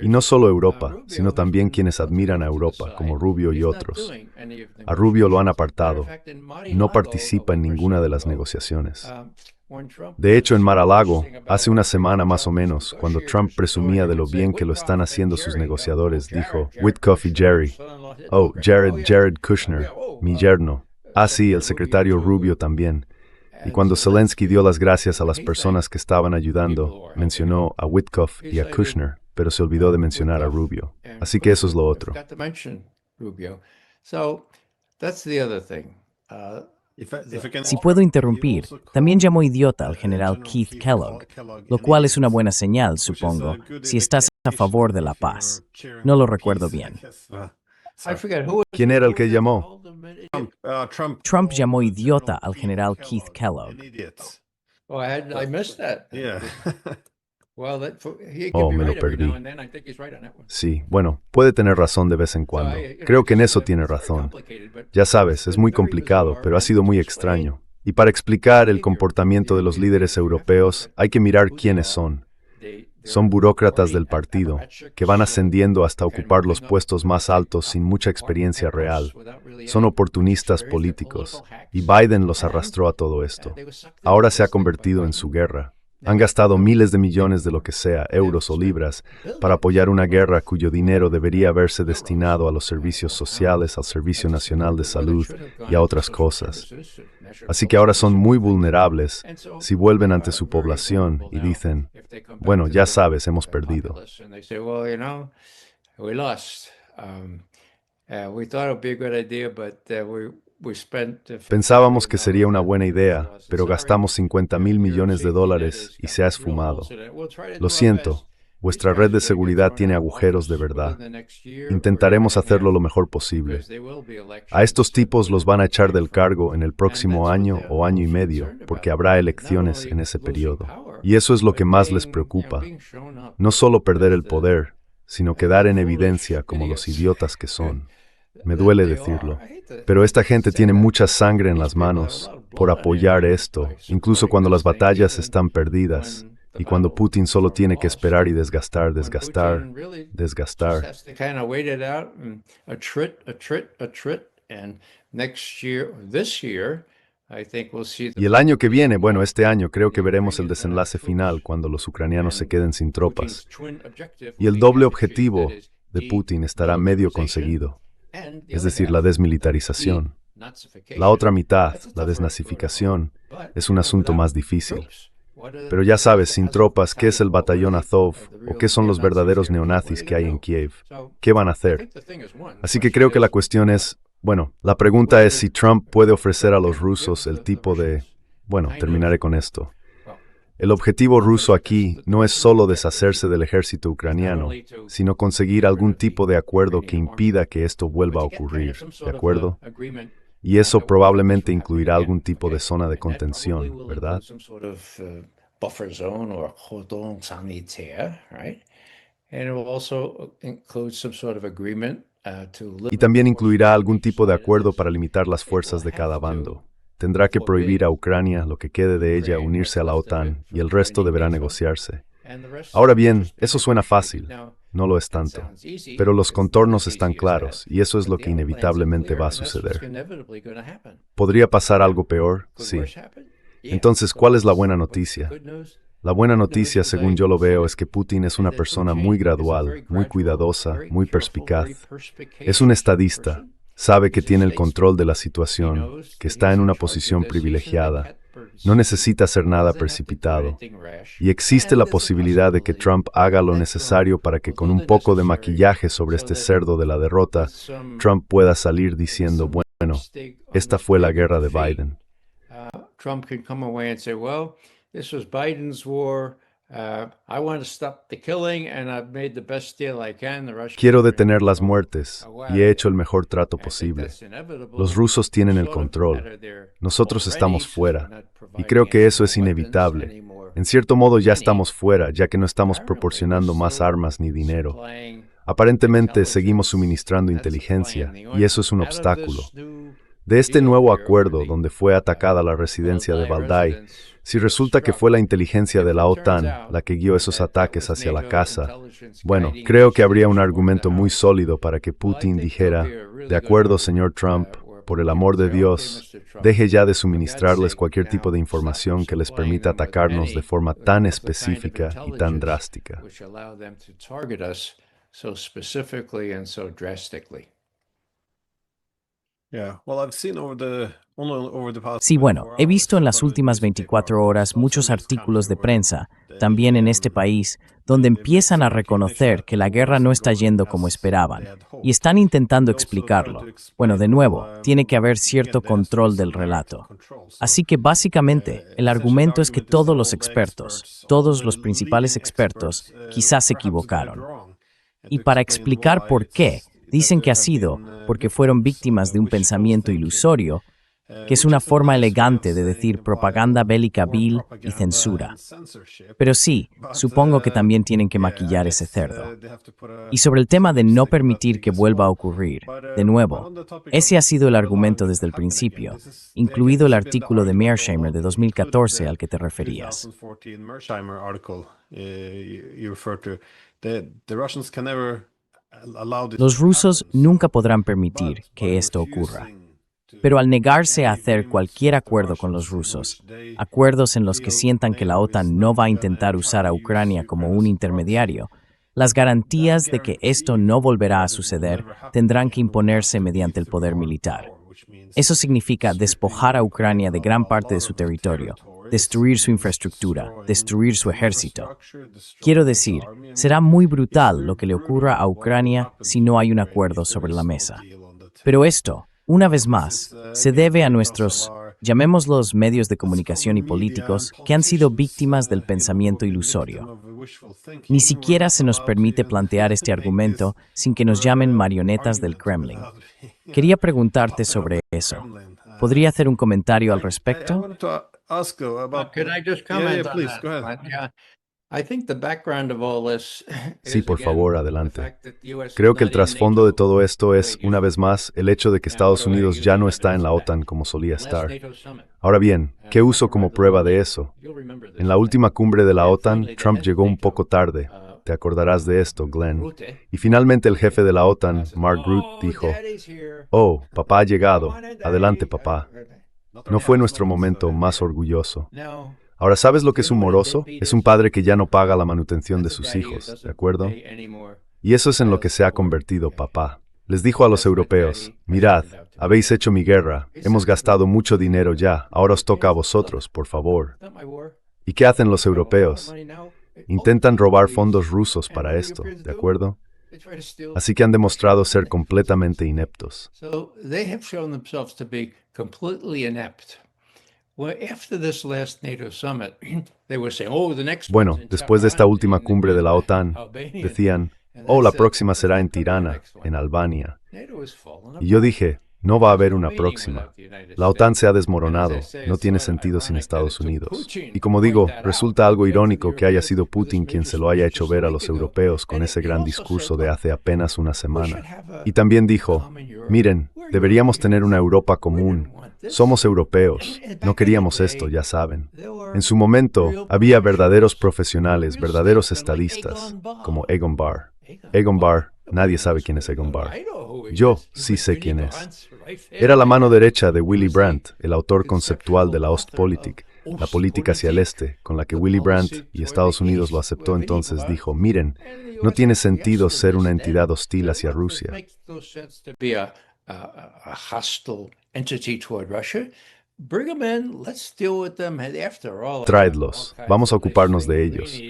Y no solo Europa, sino también quienes admiran a Europa, como Rubio y otros. A Rubio lo han apartado. No participa en ninguna de las negociaciones. De hecho, en Mar-a-Lago, hace una semana más o menos, cuando Trump presumía de lo bien que lo están haciendo sus negociadores, dijo, Witkoff y Jerry, Jared Kushner, mi yerno. Ah, sí, el secretario Rubio también. Y cuando Zelensky dio las gracias a las personas que estaban ayudando, mencionó a Witkoff y a Kushner, pero se olvidó de mencionar a Rubio. Así que eso es lo otro. Si puedo interrumpir, también llamó idiota al general Keith Kellogg, lo cual es una buena señal, supongo, si estás a favor de la paz. No lo recuerdo bien. ¿Quién era el que llamó? Trump llamó idiota al general Keith Kellogg. Oh, I missed that. Yeah. Oh, me lo perdí. Sí, bueno, puede tener razón de vez en cuando. Creo que en eso tiene razón. Ya sabes, es muy complicado, pero ha sido muy extraño. Y para explicar el comportamiento de los líderes europeos, hay que mirar quiénes son. Son burócratas del partido, que van ascendiendo hasta ocupar los puestos más altos sin mucha experiencia real. Son oportunistas políticos, y Biden los arrastró a todo esto. Ahora se ha convertido en su guerra. Han gastado miles de millones de lo que sea, euros o libras, para apoyar una guerra cuyo dinero debería haberse destinado a los servicios sociales, al Servicio Nacional de Salud y a otras cosas. Así que ahora son muy vulnerables si vuelven ante su población y dicen, bueno, ya sabes, hemos perdido. Pensábamos que sería una buena idea, pero gastamos $50,000 millones y se ha esfumado. Lo siento, vuestra red de seguridad tiene agujeros de verdad. Intentaremos hacerlo lo mejor posible. A estos tipos los van a echar del cargo en el próximo año o año y medio, porque habrá elecciones en ese periodo. Y eso es lo que más les preocupa. No solo perder el poder, sino quedar en evidencia como los idiotas que son. Me duele decirlo, pero esta gente tiene mucha sangre en las manos por apoyar esto, incluso cuando las batallas están perdidas y cuando Putin solo tiene que esperar y desgastar. Y el año que viene, bueno, este año creo que veremos el desenlace final cuando los ucranianos se queden sin tropas. Y el doble objetivo de Putin estará medio conseguido. Es decir, la desmilitarización. La otra mitad, la desnazificación, es un asunto más difícil. Pero ya sabes, sin tropas, ¿qué es el batallón Azov o qué son los verdaderos neonazis que hay en Kiev? ¿Qué van a hacer? Así que creo que la cuestión es, bueno, la pregunta es si Trump puede ofrecer a los rusos el tipo de... Bueno, terminaré con esto. El objetivo ruso aquí no es solo deshacerse del ejército ucraniano, sino conseguir algún tipo de acuerdo que impida que esto vuelva a ocurrir, ¿de acuerdo? Y eso probablemente incluirá algún tipo de zona de contención, ¿verdad? Y también incluirá algún tipo de acuerdo para limitar las fuerzas de cada bando. Tendrá que prohibir a Ucrania, lo que quede de ella, unirse a la OTAN, y el resto deberá negociarse. Ahora bien, eso suena fácil. No lo es tanto. Pero los contornos están claros, y eso es lo que inevitablemente va a suceder. ¿Podría pasar algo peor? Sí. Entonces, ¿cuál es la buena noticia? La buena noticia, según yo lo veo, es que Putin es una persona muy gradual, muy cuidadosa, muy perspicaz. Es un estadista. Sabe que tiene el control de la situación, que está en una posición privilegiada, No necesita hacer nada precipitado. Y existe la posibilidad de que Trump haga lo necesario para que con un poco de maquillaje sobre este cerdo de la derrota, Trump pueda salir diciendo, bueno, esta fue la guerra de Biden. Trump can come away and say, well, this was Biden's war. I want to stop the killing and I've made the best deal I can. Quiero detener las muertes y he hecho el mejor trato posible. Los rusos tienen el control. Nosotros estamos fuera. Y creo que eso es inevitable. En cierto modo ya estamos fuera, ya que no estamos proporcionando más armas ni dinero. Aparentemente seguimos suministrando inteligencia y eso es un obstáculo. De este nuevo acuerdo, donde fue atacada la residencia de Valdai, si resulta que fue la inteligencia de la OTAN la que guió esos ataques hacia la casa, bueno, creo que habría un argumento muy sólido para que Putin dijera, de acuerdo, señor Trump, por el amor de Dios, deje ya de suministrarles cualquier tipo de información que les permita atacarnos de forma tan específica y tan drástica. Sí, bueno, he visto en las últimas 24 horas muchos artículos de prensa, también en este país, donde empiezan a reconocer que la guerra no está yendo como esperaban, y están intentando explicarlo. Bueno, de nuevo, tiene que haber cierto control del relato. Así que básicamente, el argumento es que todos los expertos, todos los principales expertos, quizás se equivocaron. Y para explicar por qué, dicen que ha sido porque fueron víctimas de un pensamiento ilusorio, que es una forma elegante de decir propaganda bélica vil y censura. Pero sí, supongo que también tienen que maquillar ese cerdo. Y sobre el tema de no permitir que vuelva a ocurrir, de nuevo, ese ha sido el argumento desde el principio, incluido el artículo de Mearsheimer de 2014 al que te referías. Los rusos nunca podrán permitir que esto ocurra. Pero al negarse a hacer cualquier acuerdo con los rusos, acuerdos en los que sientan que la OTAN no va a intentar usar a Ucrania como un intermediario, las garantías de que esto no volverá a suceder tendrán que imponerse mediante el poder militar. Eso significa despojar a Ucrania de gran parte de su territorio, destruir su infraestructura, destruir su ejército. Quiero decir, será muy brutal lo que le ocurra a Ucrania si no hay un acuerdo sobre la mesa. Pero esto, una vez más, se debe a nuestros, llamémoslos medios de comunicación y políticos, que han sido víctimas del pensamiento ilusorio. Ni siquiera se nos permite plantear este argumento sin que nos llamen marionetas del Kremlin. Quería preguntarte sobre eso. ¿Podría hacer un comentario al respecto? Could I just comment on that? Go ahead. Yeah. I think the background of all this Sí, por favor, adelante. Creo que el trasfondo de todo esto es, una vez más, el hecho de que Estados Unidos ya no está en la OTAN como solía estar. Ahora bien, ¿qué uso como prueba de eso? En la última cumbre de la OTAN, Trump llegó un poco tarde. Te acordarás de esto, Glenn. Y finalmente el jefe de la OTAN, Mark Rutte, dijo, «Oh, papá ha llegado. Adelante, papá». No fue nuestro momento más orgulloso. Ahora, ¿sabes lo que es un moroso? Es un padre que ya no paga la manutención de sus hijos, ¿de acuerdo? Y eso es en lo que se ha convertido papá. Les dijo a los europeos, mirad, habéis hecho mi guerra, hemos gastado mucho dinero ya, ahora os toca a vosotros, por favor. ¿Y qué hacen los europeos? Intentan robar fondos rusos para esto, ¿de acuerdo? Así que han demostrado ser completamente ineptos. Bueno, después de esta última cumbre de la OTAN, decían, oh, la próxima será en Tirana, en Albania. Y yo dije, no va a haber una próxima. La OTAN se ha desmoronado, no tiene sentido sin Estados Unidos. Y como digo, resulta algo irónico que haya sido Putin quien se lo haya hecho ver a los europeos con ese gran discurso de hace apenas una semana. Y también dijo, miren, deberíamos tener una Europa común. Somos europeos, no queríamos esto, ya saben. En su momento, había verdaderos profesionales, verdaderos estadistas, como Egon Bahr. Egon Bahr, nadie sabe quién es Egon Bahr. Yo sí sé quién es. Era la mano derecha de Willy Brandt, el autor conceptual de la Ostpolitik, la política hacia el este, con la que Willy Brandt y Estados Unidos lo aceptó entonces, dijo, miren, no tiene sentido ser una entidad hostil hacia Rusia. Bring them in, let's deal with them after all. Traedlos, vamos a ocuparnos de ellos.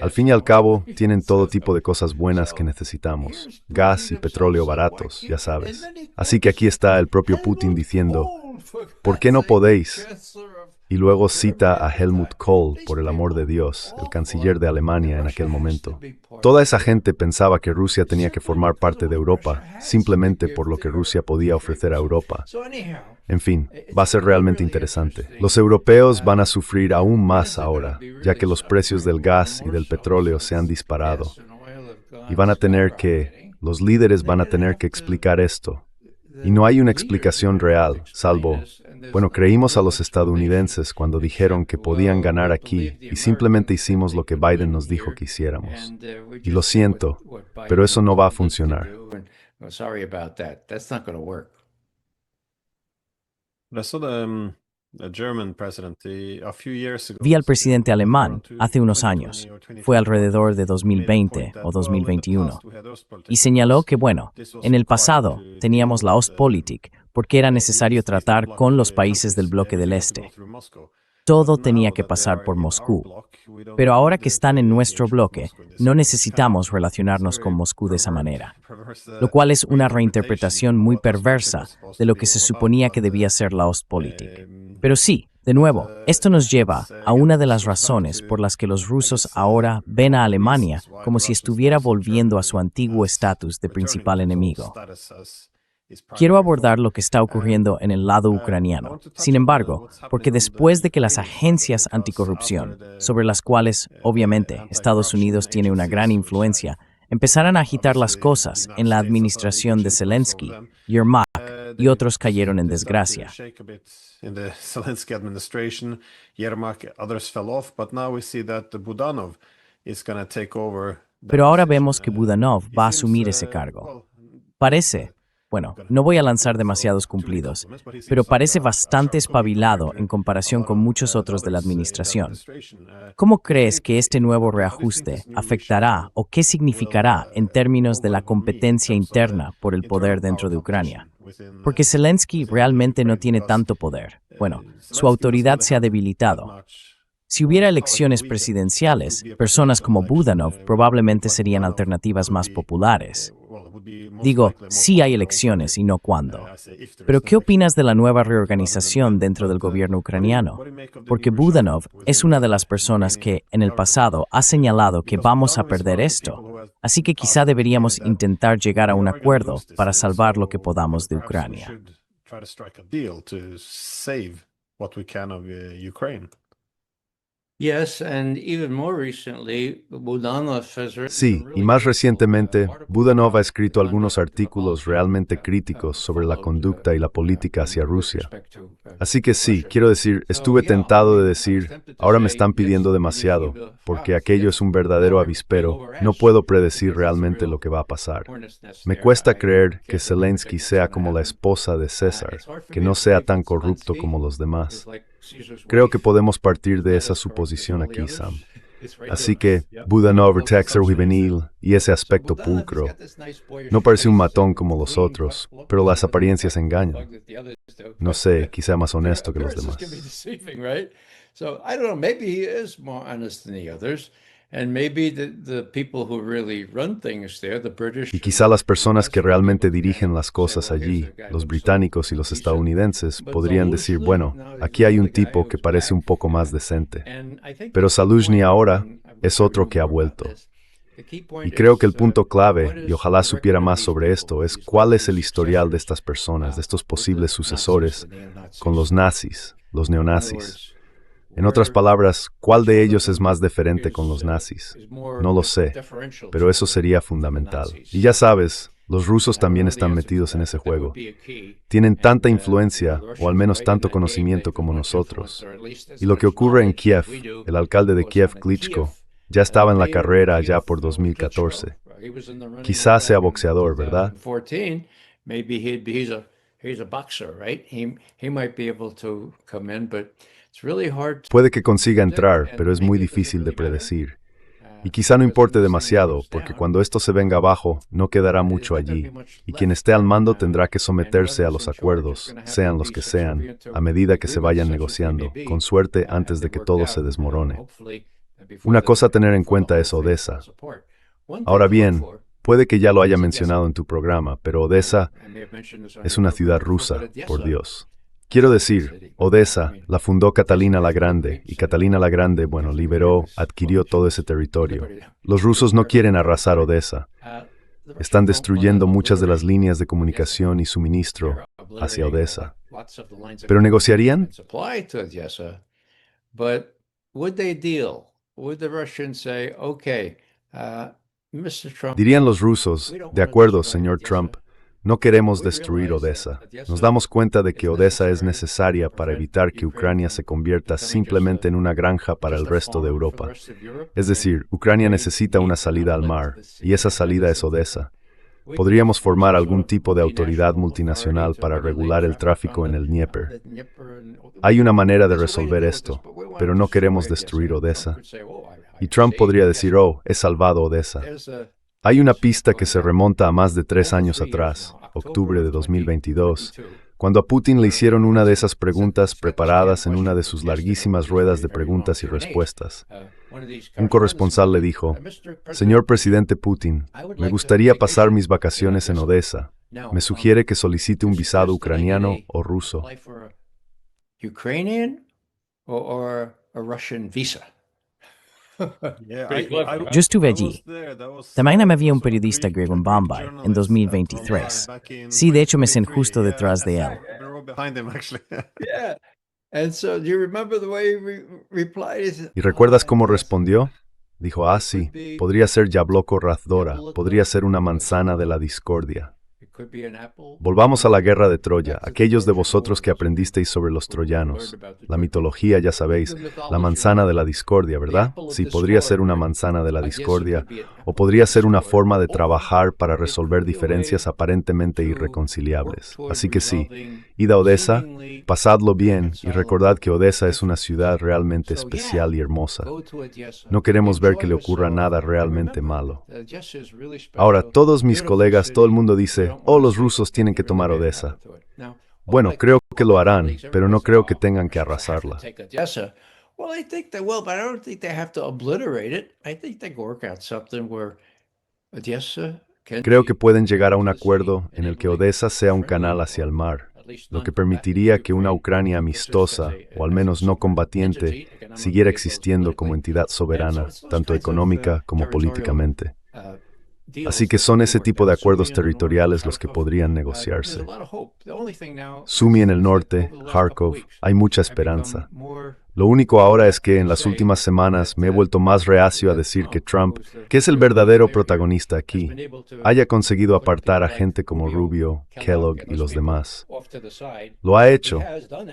Al fin y al cabo, tienen todo tipo de cosas buenas que necesitamos. Gas y petróleo baratos, ya sabes. Así que aquí está el propio Putin diciendo, ¿por qué no podéis? Y luego cita a Helmut Kohl, por el amor de Dios, el canciller de Alemania en aquel momento. Toda esa gente pensaba que Rusia tenía que formar parte de Europa, simplemente por lo que Rusia podía ofrecer a Europa. En fin, va a ser realmente interesante. Los europeos van a sufrir aún más ahora, ya que los precios del gas y del petróleo se han disparado. Y los líderes van a tener que explicar esto. Y no hay una explicación real, salvo, creímos a los estadounidenses cuando dijeron que podían ganar aquí y simplemente hicimos lo que Biden nos dijo que hicieramos. Y lo siento, pero eso no va a funcionar. Vi al presidente alemán hace unos años, fue alrededor de 2020 o 2021, y señaló que, en el pasado teníamos la Ostpolitik porque era necesario tratar con los países del bloque del Este. Todo tenía que pasar por Moscú. Pero ahora que están en nuestro bloque, no necesitamos relacionarnos con Moscú de esa manera, lo cual es una reinterpretación muy perversa de lo que se suponía que debía ser la Ostpolitik. Pero sí, de nuevo, esto nos lleva a una de las razones por las que los rusos ahora ven a Alemania como si estuviera volviendo a su antiguo estatus de principal enemigo. Quiero abordar lo que está ocurriendo en el lado ucraniano. Sin embargo, porque después de que las agencias anticorrupción, sobre las cuales, obviamente, Estados Unidos tiene una gran influencia, empezaran a agitar las cosas en la administración de Zelensky, Yermak y otros cayeron en desgracia. Pero ahora vemos que Budanov va a asumir ese cargo. Parece, no voy a lanzar demasiados cumplidos, pero parece bastante espabilado en comparación con muchos otros de la administración. ¿Cómo crees que este nuevo reajuste afectará o qué significará en términos de la competencia interna por el poder dentro de Ucrania? Porque Zelensky realmente no tiene tanto poder. Su autoridad se ha debilitado. Si hubiera elecciones presidenciales, personas como Budanov probablemente serían alternativas más populares. Digo, sí hay elecciones y no cuándo. Pero ¿qué opinas de la nueva reorganización dentro del gobierno ucraniano? Porque Budanov es una de las personas que, en el pasado, ha señalado que vamos a perder esto. Así que quizá deberíamos intentar llegar a un acuerdo para salvar lo que podamos de Ucrania. Sí, y más recientemente, Budanov ha escrito algunos artículos realmente críticos sobre la conducta y la política hacia Rusia. Así que sí, quiero decir, estuve tentado de decir, ahora me están pidiendo demasiado, porque aquello es un verdadero avispero, no puedo predecir realmente lo que va a pasar. Me cuesta creer que Zelensky sea como la esposa de César, que no sea tan corrupto como los demás. Creo que podemos partir de esa suposición aquí, Sam. Así que, Budanov, Texer juvenil y ese aspecto pulcro. No parece un matón como los otros, pero las apariencias engañan. No sé, quizá más honesto que los demás. Y quizá las personas que realmente dirigen las cosas allí, los británicos y los estadounidenses, podrían decir, aquí hay un tipo que parece un poco más decente. Pero Zaluzhny ahora es otro que ha vuelto. Y creo que el punto clave, y ojalá supiera más sobre esto, es cuál es el historial de estas personas, de estos posibles sucesores, con los nazis, los neonazis. En otras palabras, ¿cuál de ellos es más deferente con los nazis? No lo sé, pero eso sería fundamental. Y ya sabes, los rusos también están metidos en ese juego. Tienen tanta influencia, o al menos tanto conocimiento como nosotros. Y lo que ocurre en Kiev, el alcalde de Kiev, Klitschko, ya estaba en la carrera allá por 2014. Quizás sea boxeador, ¿verdad? Puede que consiga entrar, pero es muy difícil de predecir. Y quizá no importe demasiado, porque cuando esto se venga abajo, no quedará mucho allí, y quien esté al mando tendrá que someterse a los acuerdos, sean los que sean, a medida que se vayan negociando, con suerte antes de que todo se desmorone. Una cosa a tener en cuenta es Odessa. Ahora bien, puede que ya lo haya mencionado en tu programa, pero Odessa es una ciudad rusa, por Dios. Quiero decir, Odessa la fundó Catalina la Grande, y Catalina la Grande, liberó, adquirió todo ese territorio. Los rusos no quieren arrasar Odessa. Están destruyendo muchas de las líneas de comunicación y suministro hacia Odessa. ¿Pero negociarían? Dirían los rusos, de acuerdo, señor Trump, no queremos destruir Odessa. Nos damos cuenta de que Odessa es necesaria para evitar que Ucrania se convierta simplemente en una granja para el resto de Europa. Es decir, Ucrania necesita una salida al mar, y esa salida es Odessa. Podríamos formar algún tipo de autoridad multinacional para regular el tráfico en el Dnieper. Hay una manera de resolver esto, pero no queremos destruir Odessa. Y Trump podría decir, he salvado Odessa. Hay una pista que se remonta a más de 3 años atrás, octubre de 2022, cuando a Putin le hicieron una de esas preguntas preparadas en una de sus larguísimas ruedas de preguntas y respuestas. Un corresponsal le dijo, «Señor presidente Putin, me gustaría pasar mis vacaciones en Odessa. ¿Me sugiere que solicite un visado ucraniano o ruso?» Yo estuve allí. También había un periodista griego en Bombay en 2023. Sí, de hecho me senté justo detrás de él. ¿Y recuerdas cómo respondió? Dijo, sí, podría ser Yabloko Razdora, podría ser una manzana de la discordia. Volvamos a la guerra de Troya, aquellos de vosotros que aprendisteis sobre los troyanos. La mitología, ya sabéis, la manzana de la discordia, ¿verdad? Sí, podría ser una manzana de la discordia, o podría ser una forma de trabajar para resolver diferencias aparentemente irreconciliables. Así que sí, id a Odessa, pasadlo bien y recordad que Odessa es una ciudad realmente especial y hermosa. No queremos ver que le ocurra nada realmente malo. Ahora, todos mis colegas, todo el mundo dice, los rusos tienen que tomar Odessa. Bueno, creo que lo harán, pero no creo que tengan que arrasarla. Creo que pueden llegar a un acuerdo en el que Odessa sea un canal hacia el mar, lo que permitiría que una Ucrania amistosa, o al menos no combatiente, siguiera existiendo como entidad soberana, tanto económica como políticamente. Así que son ese tipo de acuerdos territoriales los que podrían negociarse. Sumy en el norte, Kharkov, hay mucha esperanza. Lo único ahora es que en las últimas semanas me he vuelto más reacio a decir que Trump, que es el verdadero protagonista aquí, haya conseguido apartar a gente como Rubio, Kellogg y los demás. Lo ha hecho,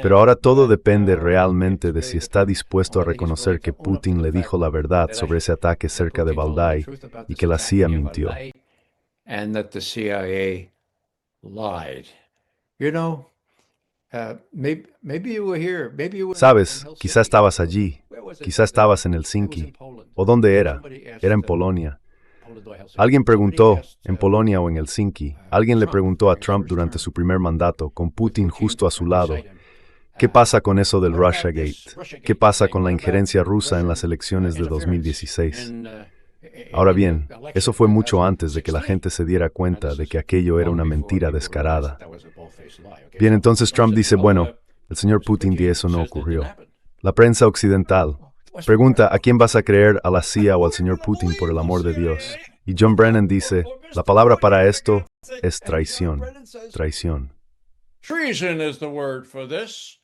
pero ahora todo depende realmente de si está dispuesto a reconocer que Putin le dijo la verdad sobre ese ataque cerca de Valdai y que la CIA mintió. Sabes, quizá estabas allí, quizá estabas en Helsinki. ¿O dónde era? Era en Polonia. Alguien preguntó, en Polonia o en Helsinki, alguien le preguntó a Trump durante su primer mandato, con Putin justo a su lado, ¿qué pasa con eso del Russiagate? ¿Qué pasa con la injerencia rusa en las elecciones de 2016? Ahora bien, eso fue mucho antes de que la gente se diera cuenta de que aquello era una mentira descarada. Bien, entonces Trump dice, bueno, el señor Putin dice eso no ocurrió. La prensa occidental pregunta, ¿a quién vas a creer, a la CIA o al señor Putin, por el amor de Dios? Y John Brennan dice, la palabra para esto es traición. Traición. Treason is the word for this.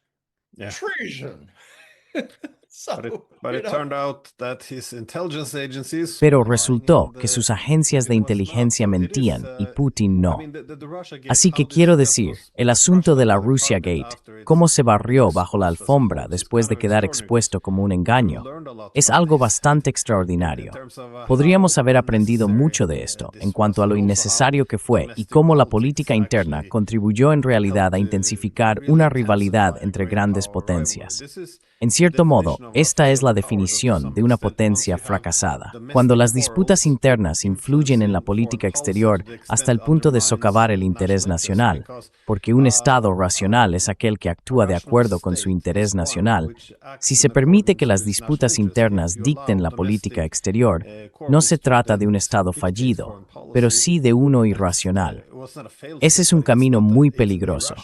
Yeah. Treason. But it turned out that his intelligence agencies Pero resultó que sus agencias de inteligencia mentían y Putin no. Así que quiero decir, el asunto de la Russiagate, cómo se barrió bajo la alfombra después de quedar expuesto como un engaño, es algo bastante extraordinario. Podríamos haber aprendido mucho de esto en cuanto a lo innecesario que fue y cómo la política interna contribuyó en realidad a intensificar una rivalidad entre grandes potencias. En cierto modo, Esta es la definición de una potencia fracasada. Cuando las disputas internas influyen en la política exterior hasta el punto de socavar el interés nacional, porque un Estado racional es aquel que actúa de acuerdo con su interés nacional. Si se permite que las disputas internas dicten la política exterior, no se trata de un Estado fallido, pero sí de uno irracional. Ese es un camino muy peligroso.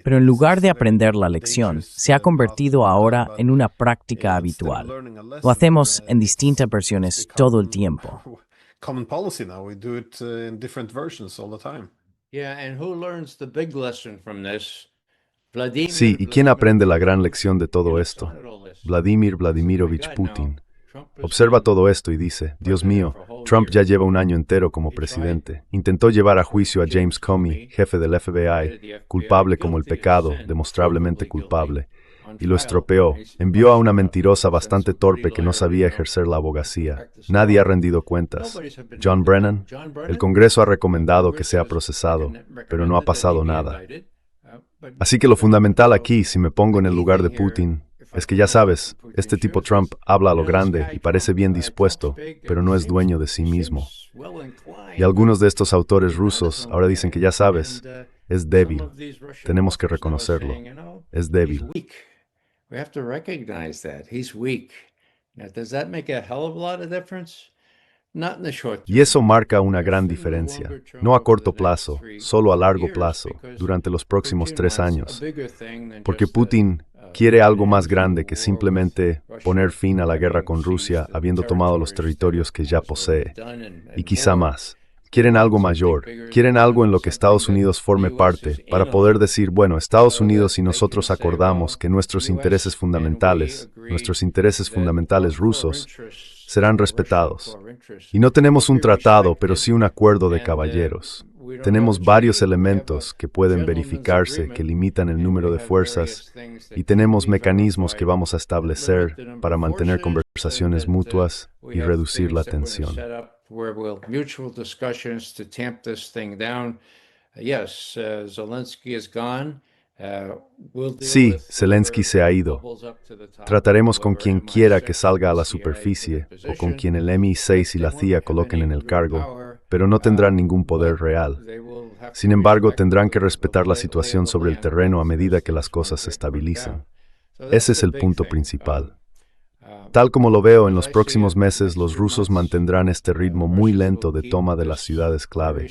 Pero en lugar de aprender la lección, se ha convertido ahora en una práctica habitual. Lo hacemos en distintas versiones todo el tiempo. Common policy now. We do it in different versions all the time. Yeah, and who learns the big lesson from this? Sí, ¿y quién aprende la gran lección de todo esto? Vladimir Vladimirovich Putin. Observa todo esto y dice, Dios mío, Trump ya lleva un año entero como presidente. Intentó llevar a juicio a James Comey, jefe del FBI, culpable como el pecado, demostrablemente culpable, y lo estropeó. Envió a una mentirosa bastante torpe que no sabía ejercer la abogacía. Nadie ha rendido cuentas. John Brennan, el Congreso ha recomendado que sea procesado, pero no ha pasado nada. Así que lo fundamental aquí, si me pongo en el lugar de Putin, es que ya sabes, este tipo Trump habla a lo grande y parece bien dispuesto, pero no es dueño de sí mismo. Y algunos de estos autores rusos ahora dicen que ya sabes, es débil. Tenemos que reconocerlo. Es débil. We have to recognize that. He's weak. Now, does that make a hell of a lot of difference? Not in the short term. Y eso marca una gran diferencia, no a corto plazo, solo a largo plazo, durante los próximos 3 años. Porque Putin quiere algo más grande que simplemente poner fin a la guerra con Rusia habiendo tomado los territorios que ya posee, y quizá más. Quieren algo mayor, quieren algo en lo que Estados Unidos forme parte, para poder decir, bueno, Estados Unidos y nosotros acordamos que nuestros intereses fundamentales rusos, serán respetados. Y no tenemos un tratado, pero sí un acuerdo de caballeros. Tenemos varios elementos que pueden verificarse, que limitan el número de fuerzas, y tenemos mecanismos que vamos a establecer para mantener conversaciones mutuas y reducir la tensión. Where we'll mutual discussions to tamp this thing down. Yes, Zelensky is gone. Sí, Zelensky se ha ido. Trataremos con quien quiera que salga a la superficie o con quien el MI6 y la CIA coloquen en el cargo, pero no tendrán ningún poder real. Sin embargo, tendrán que respetar la situación sobre el terreno a medida que las cosas se estabilizan. Ese es el punto principal. Tal como lo veo, en los próximos meses los rusos mantendrán este ritmo muy lento de toma de las ciudades clave.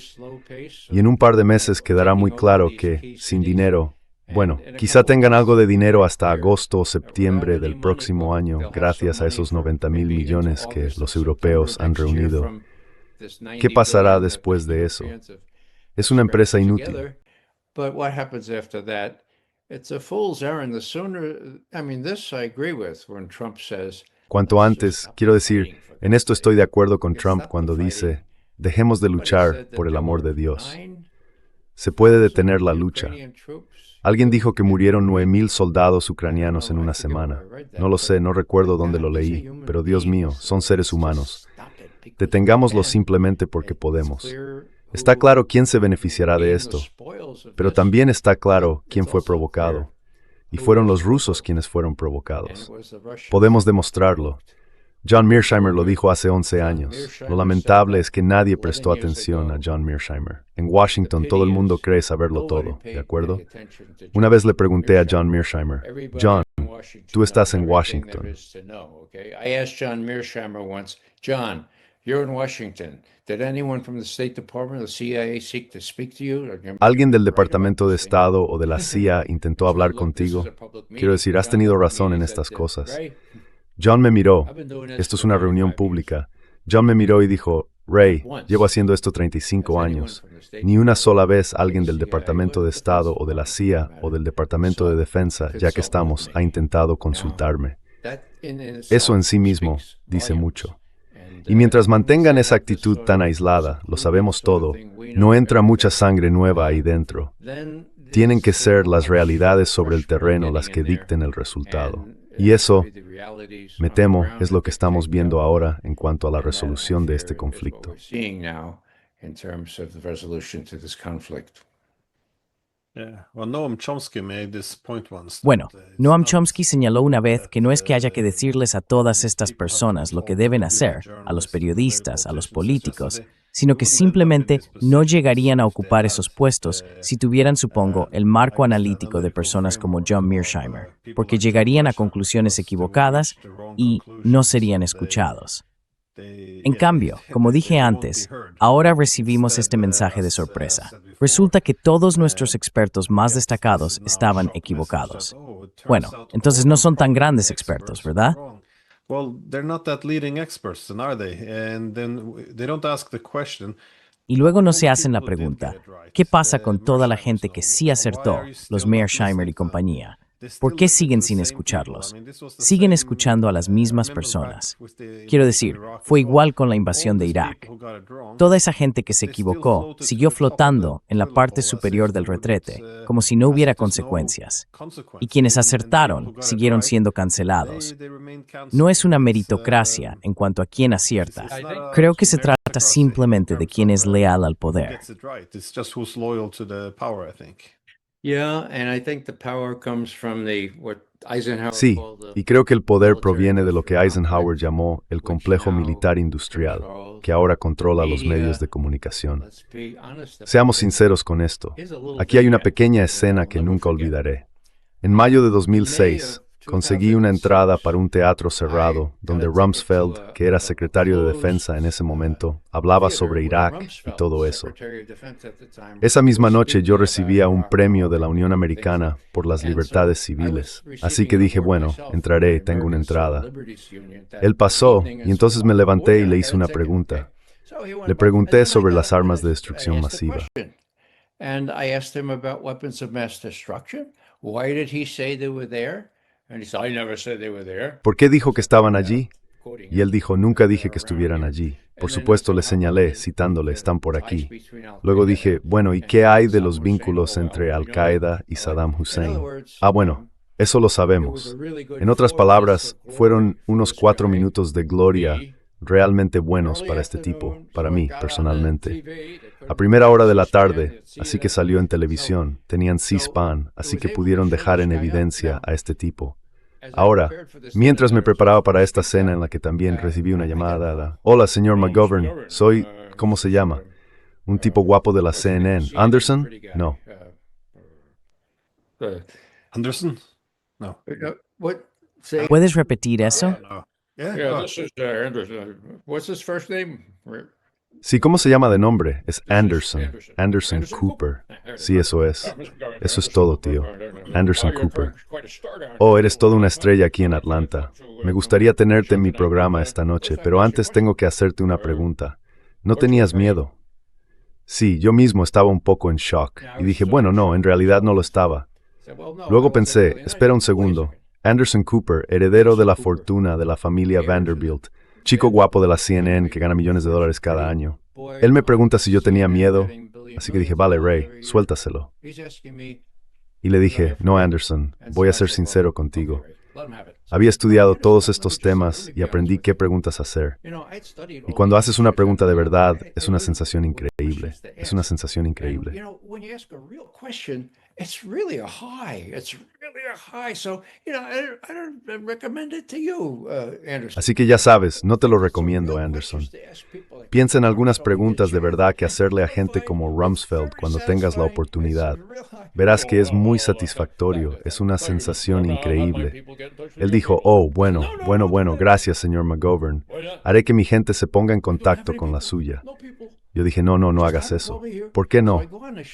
Y en un par de meses quedará muy claro que, sin dinero, bueno, quizá tengan algo de dinero hasta agosto o septiembre del próximo año, gracias a esos 90,000 millones que los europeos han reunido. ¿Qué pasará después de eso? Es una empresa inútil. Cuanto antes, quiero decir, en esto estoy de acuerdo con Trump cuando dice, dejemos de luchar por el amor de Dios. Se puede detener la lucha. Alguien dijo que murieron 9,000 soldados ucranianos en una semana. No lo sé, no recuerdo dónde lo leí, pero Dios mío, son seres humanos. Detengámoslo simplemente porque podemos. Está claro quién se beneficiará de esto, pero también está claro quién fue provocado. Y fueron los rusos quienes fueron provocados. Podemos demostrarlo. John Mearsheimer lo dijo hace 11 años. Lo lamentable es que nadie prestó atención a John Mearsheimer. En Washington todo el mundo cree saberlo todo, ¿de acuerdo? Una vez le pregunté a John Mearsheimer, John, tú estás en Washington. I asked John Mearsheimer once, John, you're in Washington. Did anyone from the State Department or the CIA seek to speak to you? ¿Alguien del Departamento de Estado o de la CIA intentó hablar contigo? Quiero decir, has tenido razón en estas cosas. John me miró. Esto es una reunión pública. John me miró y dijo, Ray, llevo haciendo esto 35 años. Ni una sola vez alguien del Departamento de Estado o de la CIA o del Departamento de Defensa, ya que estamos, ha intentado consultarme. Eso en sí mismo dice mucho. Y mientras mantengan esa actitud tan aislada, lo sabemos todo, no entra mucha sangre nueva ahí dentro. Tienen que ser las realidades sobre el terreno las que dicten el resultado. Y eso, me temo, es lo que estamos viendo ahora en cuanto a la resolución de este conflicto. Bueno, Noam Chomsky señaló una vez que no es que haya que decirles a todas estas personas lo que deben hacer, a los periodistas, a los políticos, sino que simplemente no llegarían a ocupar esos puestos si tuvieran, supongo, el marco analítico de personas como John Mearsheimer, porque llegarían a conclusiones equivocadas y no serían escuchados. En cambio, como dije antes, ahora recibimos este mensaje de sorpresa. Resulta que todos nuestros expertos más destacados estaban equivocados. Bueno, entonces no son tan grandes expertos, ¿verdad? Y luego no se hacen la pregunta, ¿qué pasa con toda la gente que sí acertó, los Mearsheimer y compañía? ¿Por qué siguen sin escucharlos? Siguen escuchando a las mismas personas. Quiero decir, fue igual con la invasión de Irak. Toda esa gente que se equivocó siguió flotando en la parte superior del retrete, como si no hubiera consecuencias. Y quienes acertaron siguieron siendo cancelados. No es una meritocracia en cuanto a quién acierta. Creo que se trata simplemente de quién es leal al poder. Sí, y creo que el poder proviene de lo que Eisenhower llamó el complejo militar industrial, que ahora controla los medios de comunicación. Seamos sinceros con esto. Aquí hay una pequeña escena que nunca olvidaré. En mayo de 2006, conseguí una entrada para un teatro cerrado donde Rumsfeld, que era secretario de Defensa en ese momento, hablaba sobre Irak y todo eso. Esa misma noche yo recibía un premio de la Unión Americana por las libertades civiles, así que dije, bueno, entraré, tengo una entrada. Él pasó y entonces me levanté y le hice una pregunta. Le pregunté sobre las armas de destrucción masiva. ¿Por qué dijo que estaban allí? Y él dijo, nunca dije que estuvieran allí. Por supuesto le señalé, citándole, están por aquí. Luego dije, bueno, ¿y qué hay de los vínculos entre Al-Qaeda y Saddam Hussein? Bueno, eso lo sabemos. En otras palabras, fueron unos 4 minutos de gloria realmente buenos para este tipo, para mí, personalmente. A primera hora de la tarde, así que salió en televisión, tenían C-SPAN, así que pudieron dejar en evidencia a este tipo. Ahora, mientras me preparaba para esta cena en la que también recibí una llamada, hola, señor McGovern, soy, ¿cómo se llama? Un tipo guapo de la CNN. ¿Anderson? No. ¿Anderson? No. ¿Puedes repetir eso? Sí, ¿cómo se llama de nombre? Es Anderson. Anderson Cooper. Sí, eso es. Eso es todo, tío. Anderson Cooper. Oh, eres toda una estrella aquí en Atlanta. Me gustaría tenerte en mi programa esta noche, pero antes tengo que hacerte una pregunta. ¿No tenías miedo? Sí, yo mismo estaba un poco en shock. Y dije, bueno, no, en realidad no lo estaba. Luego pensé, espera un segundo. Anderson Cooper, heredero de la fortuna de la familia Vanderbilt, chico guapo de la CNN que gana millones de dólares cada año. Él me pregunta si yo tenía miedo, así que dije, vale, Ray, suéltaselo. Y le dije, no, Anderson, voy a ser sincero contigo. Había estudiado todos estos temas y aprendí qué preguntas hacer. Y cuando haces una pregunta de verdad, es una sensación increíble. Es una sensación increíble. It's really a high. It's really a high. So, I don't recommend it to you, Anderson. Así que ya sabes, no te lo recomiendo, Anderson. Piensa en algunas preguntas de verdad que hacerle a gente como Rumsfeld cuando tengas la oportunidad. Verás que es muy satisfactorio, es una sensación increíble. Él dijo, oh, bueno, gracias, señor McGovern. Haré que mi gente se ponga en contacto con la suya. Yo dije, no hagas eso. ¿Por qué no?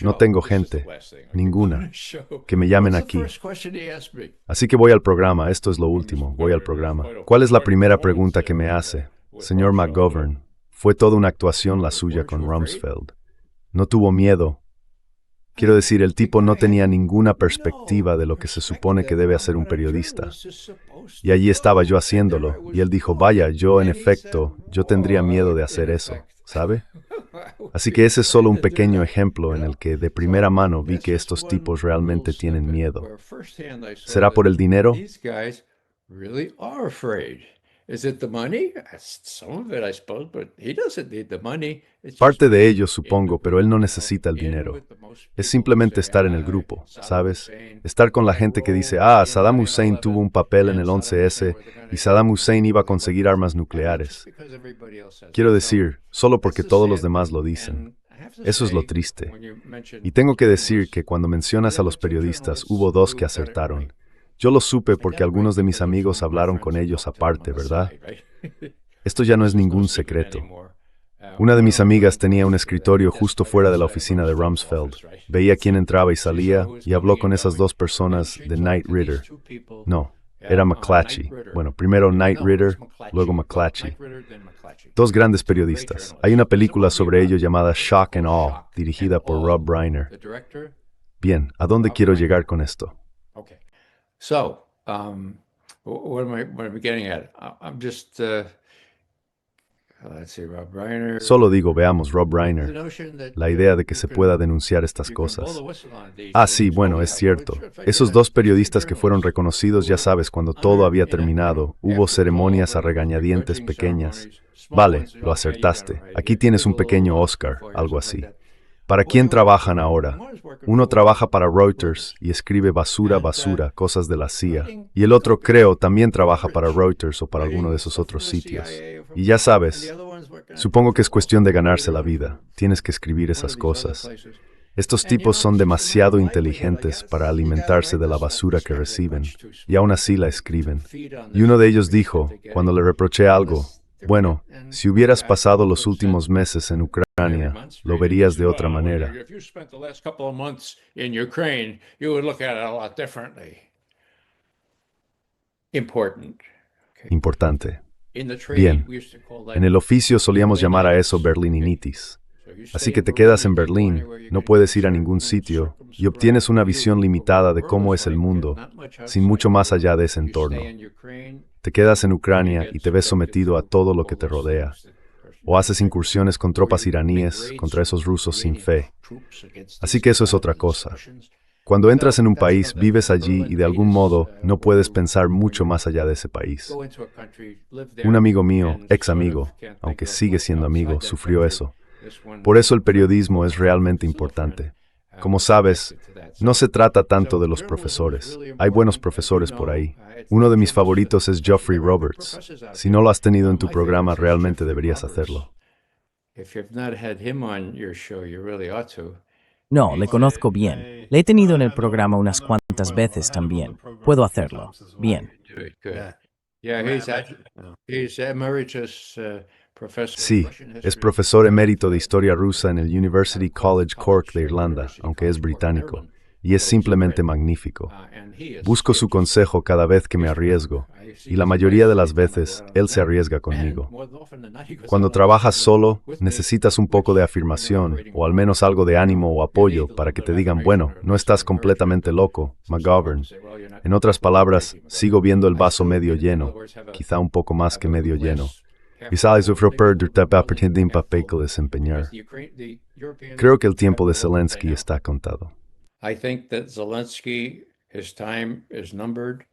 No tengo gente, ninguna, que me llamen aquí. Así que voy al programa, esto es lo último, voy al programa. ¿Cuál es la primera pregunta que me hace? Señor McGovern, fue toda una actuación la suya con Rumsfeld. No tuvo miedo. Quiero decir, el tipo no tenía ninguna perspectiva de lo que se supone que debe hacer un periodista. Y allí estaba yo haciéndolo, y él dijo, vaya, yo en efecto, yo tendría miedo de hacer eso, ¿sabe? Así que ese es solo un pequeño ejemplo en el que de primera mano vi que estos tipos realmente tienen miedo. ¿Será por el dinero? Is it the money? Some of it, I suppose, but he doesn't need the money. It's Parte just de ello, supongo, pero él no necesita el dinero. Es simplemente estar en el grupo, ¿sabes? Estar con la gente que dice, Saddam Hussein tuvo un papel en el 11S y Saddam Hussein iba a conseguir armas nucleares. Quiero decir, solo porque todos los demás lo dicen. Eso es lo triste. Y tengo que decir que cuando mencionas a los periodistas, hubo dos que acertaron. Yo lo supe porque algunos de mis amigos hablaron con ellos aparte, ¿verdad? Esto ya no es ningún secreto. Una de mis amigas tenía un escritorio justo fuera de la oficina de Rumsfeld. Veía quién entraba y salía y habló con esas dos personas de Knight Ridder. No, era McClatchy. Bueno, primero Knight Ridder, luego McClatchy. Dos grandes periodistas. Hay una película sobre ello llamada Shock and Awe, dirigida por Rob Reiner. Bien, ¿a dónde quiero llegar con esto? So, what am I getting at? I'm just, let's see, Rob Reiner. Solo digo, veamos, Rob Reiner. La idea de que se pueda denunciar estas cosas. Sí, bueno, es cierto. Esos dos periodistas que fueron reconocidos, ya sabes, cuando todo había terminado, hubo ceremonias a regañadientes pequeñas. Vale, lo acertaste. Aquí tienes un pequeño Oscar, algo así. ¿Para quién trabajan ahora? Uno trabaja para Reuters y escribe basura, cosas de la CIA. Y el otro, creo, también trabaja para Reuters o para alguno de esos otros sitios. Y ya sabes, supongo que es cuestión de ganarse la vida. Tienes que escribir esas cosas. Estos tipos son demasiado inteligentes para alimentarse de la basura que reciben, y aún así la escriben. Y uno de ellos dijo, cuando le reproché algo, bueno, si hubieras pasado los últimos meses en Ucrania, lo verías de otra manera. Importante. Bien, en el oficio solíamos llamar a eso berlininitis. Así que te quedas en Berlín, no puedes ir a ningún sitio y obtienes una visión limitada de cómo es el mundo, sin mucho más allá de ese entorno. Te quedas en Ucrania y te ves sometido a todo lo que te rodea. O haces incursiones con tropas iraníes contra esos rusos sin fe. Así que eso es otra cosa. Cuando entras en un país, vives allí y de algún modo no puedes pensar mucho más allá de ese país. Un amigo mío, ex amigo, aunque sigue siendo amigo, sufrió eso. Por eso el periodismo es realmente importante. Como sabes, no se trata tanto de los profesores. Hay buenos profesores por ahí. Uno de mis favoritos es Geoffrey Roberts. Si no lo has tenido en tu programa, realmente deberías hacerlo. No, le conozco bien. Le he tenido en el programa unas cuantas veces también. Puedo hacerlo. Bien. Sí, es profesor emérito de historia rusa en el University College Cork de Irlanda, aunque es británico, y es simplemente magnífico. Busco su consejo cada vez que me arriesgo, y la mayoría de las veces él se arriesga conmigo. Cuando trabajas solo, necesitas un poco de afirmación, o al menos algo de ánimo o apoyo para que te digan, bueno, no estás completamente loco, McGovern. En otras palabras, sigo viendo el vaso medio lleno, quizá un poco más que medio lleno. Desempeñar. Creo que el tiempo de Zelensky está contado. I think that Zelensky, his time is numbered.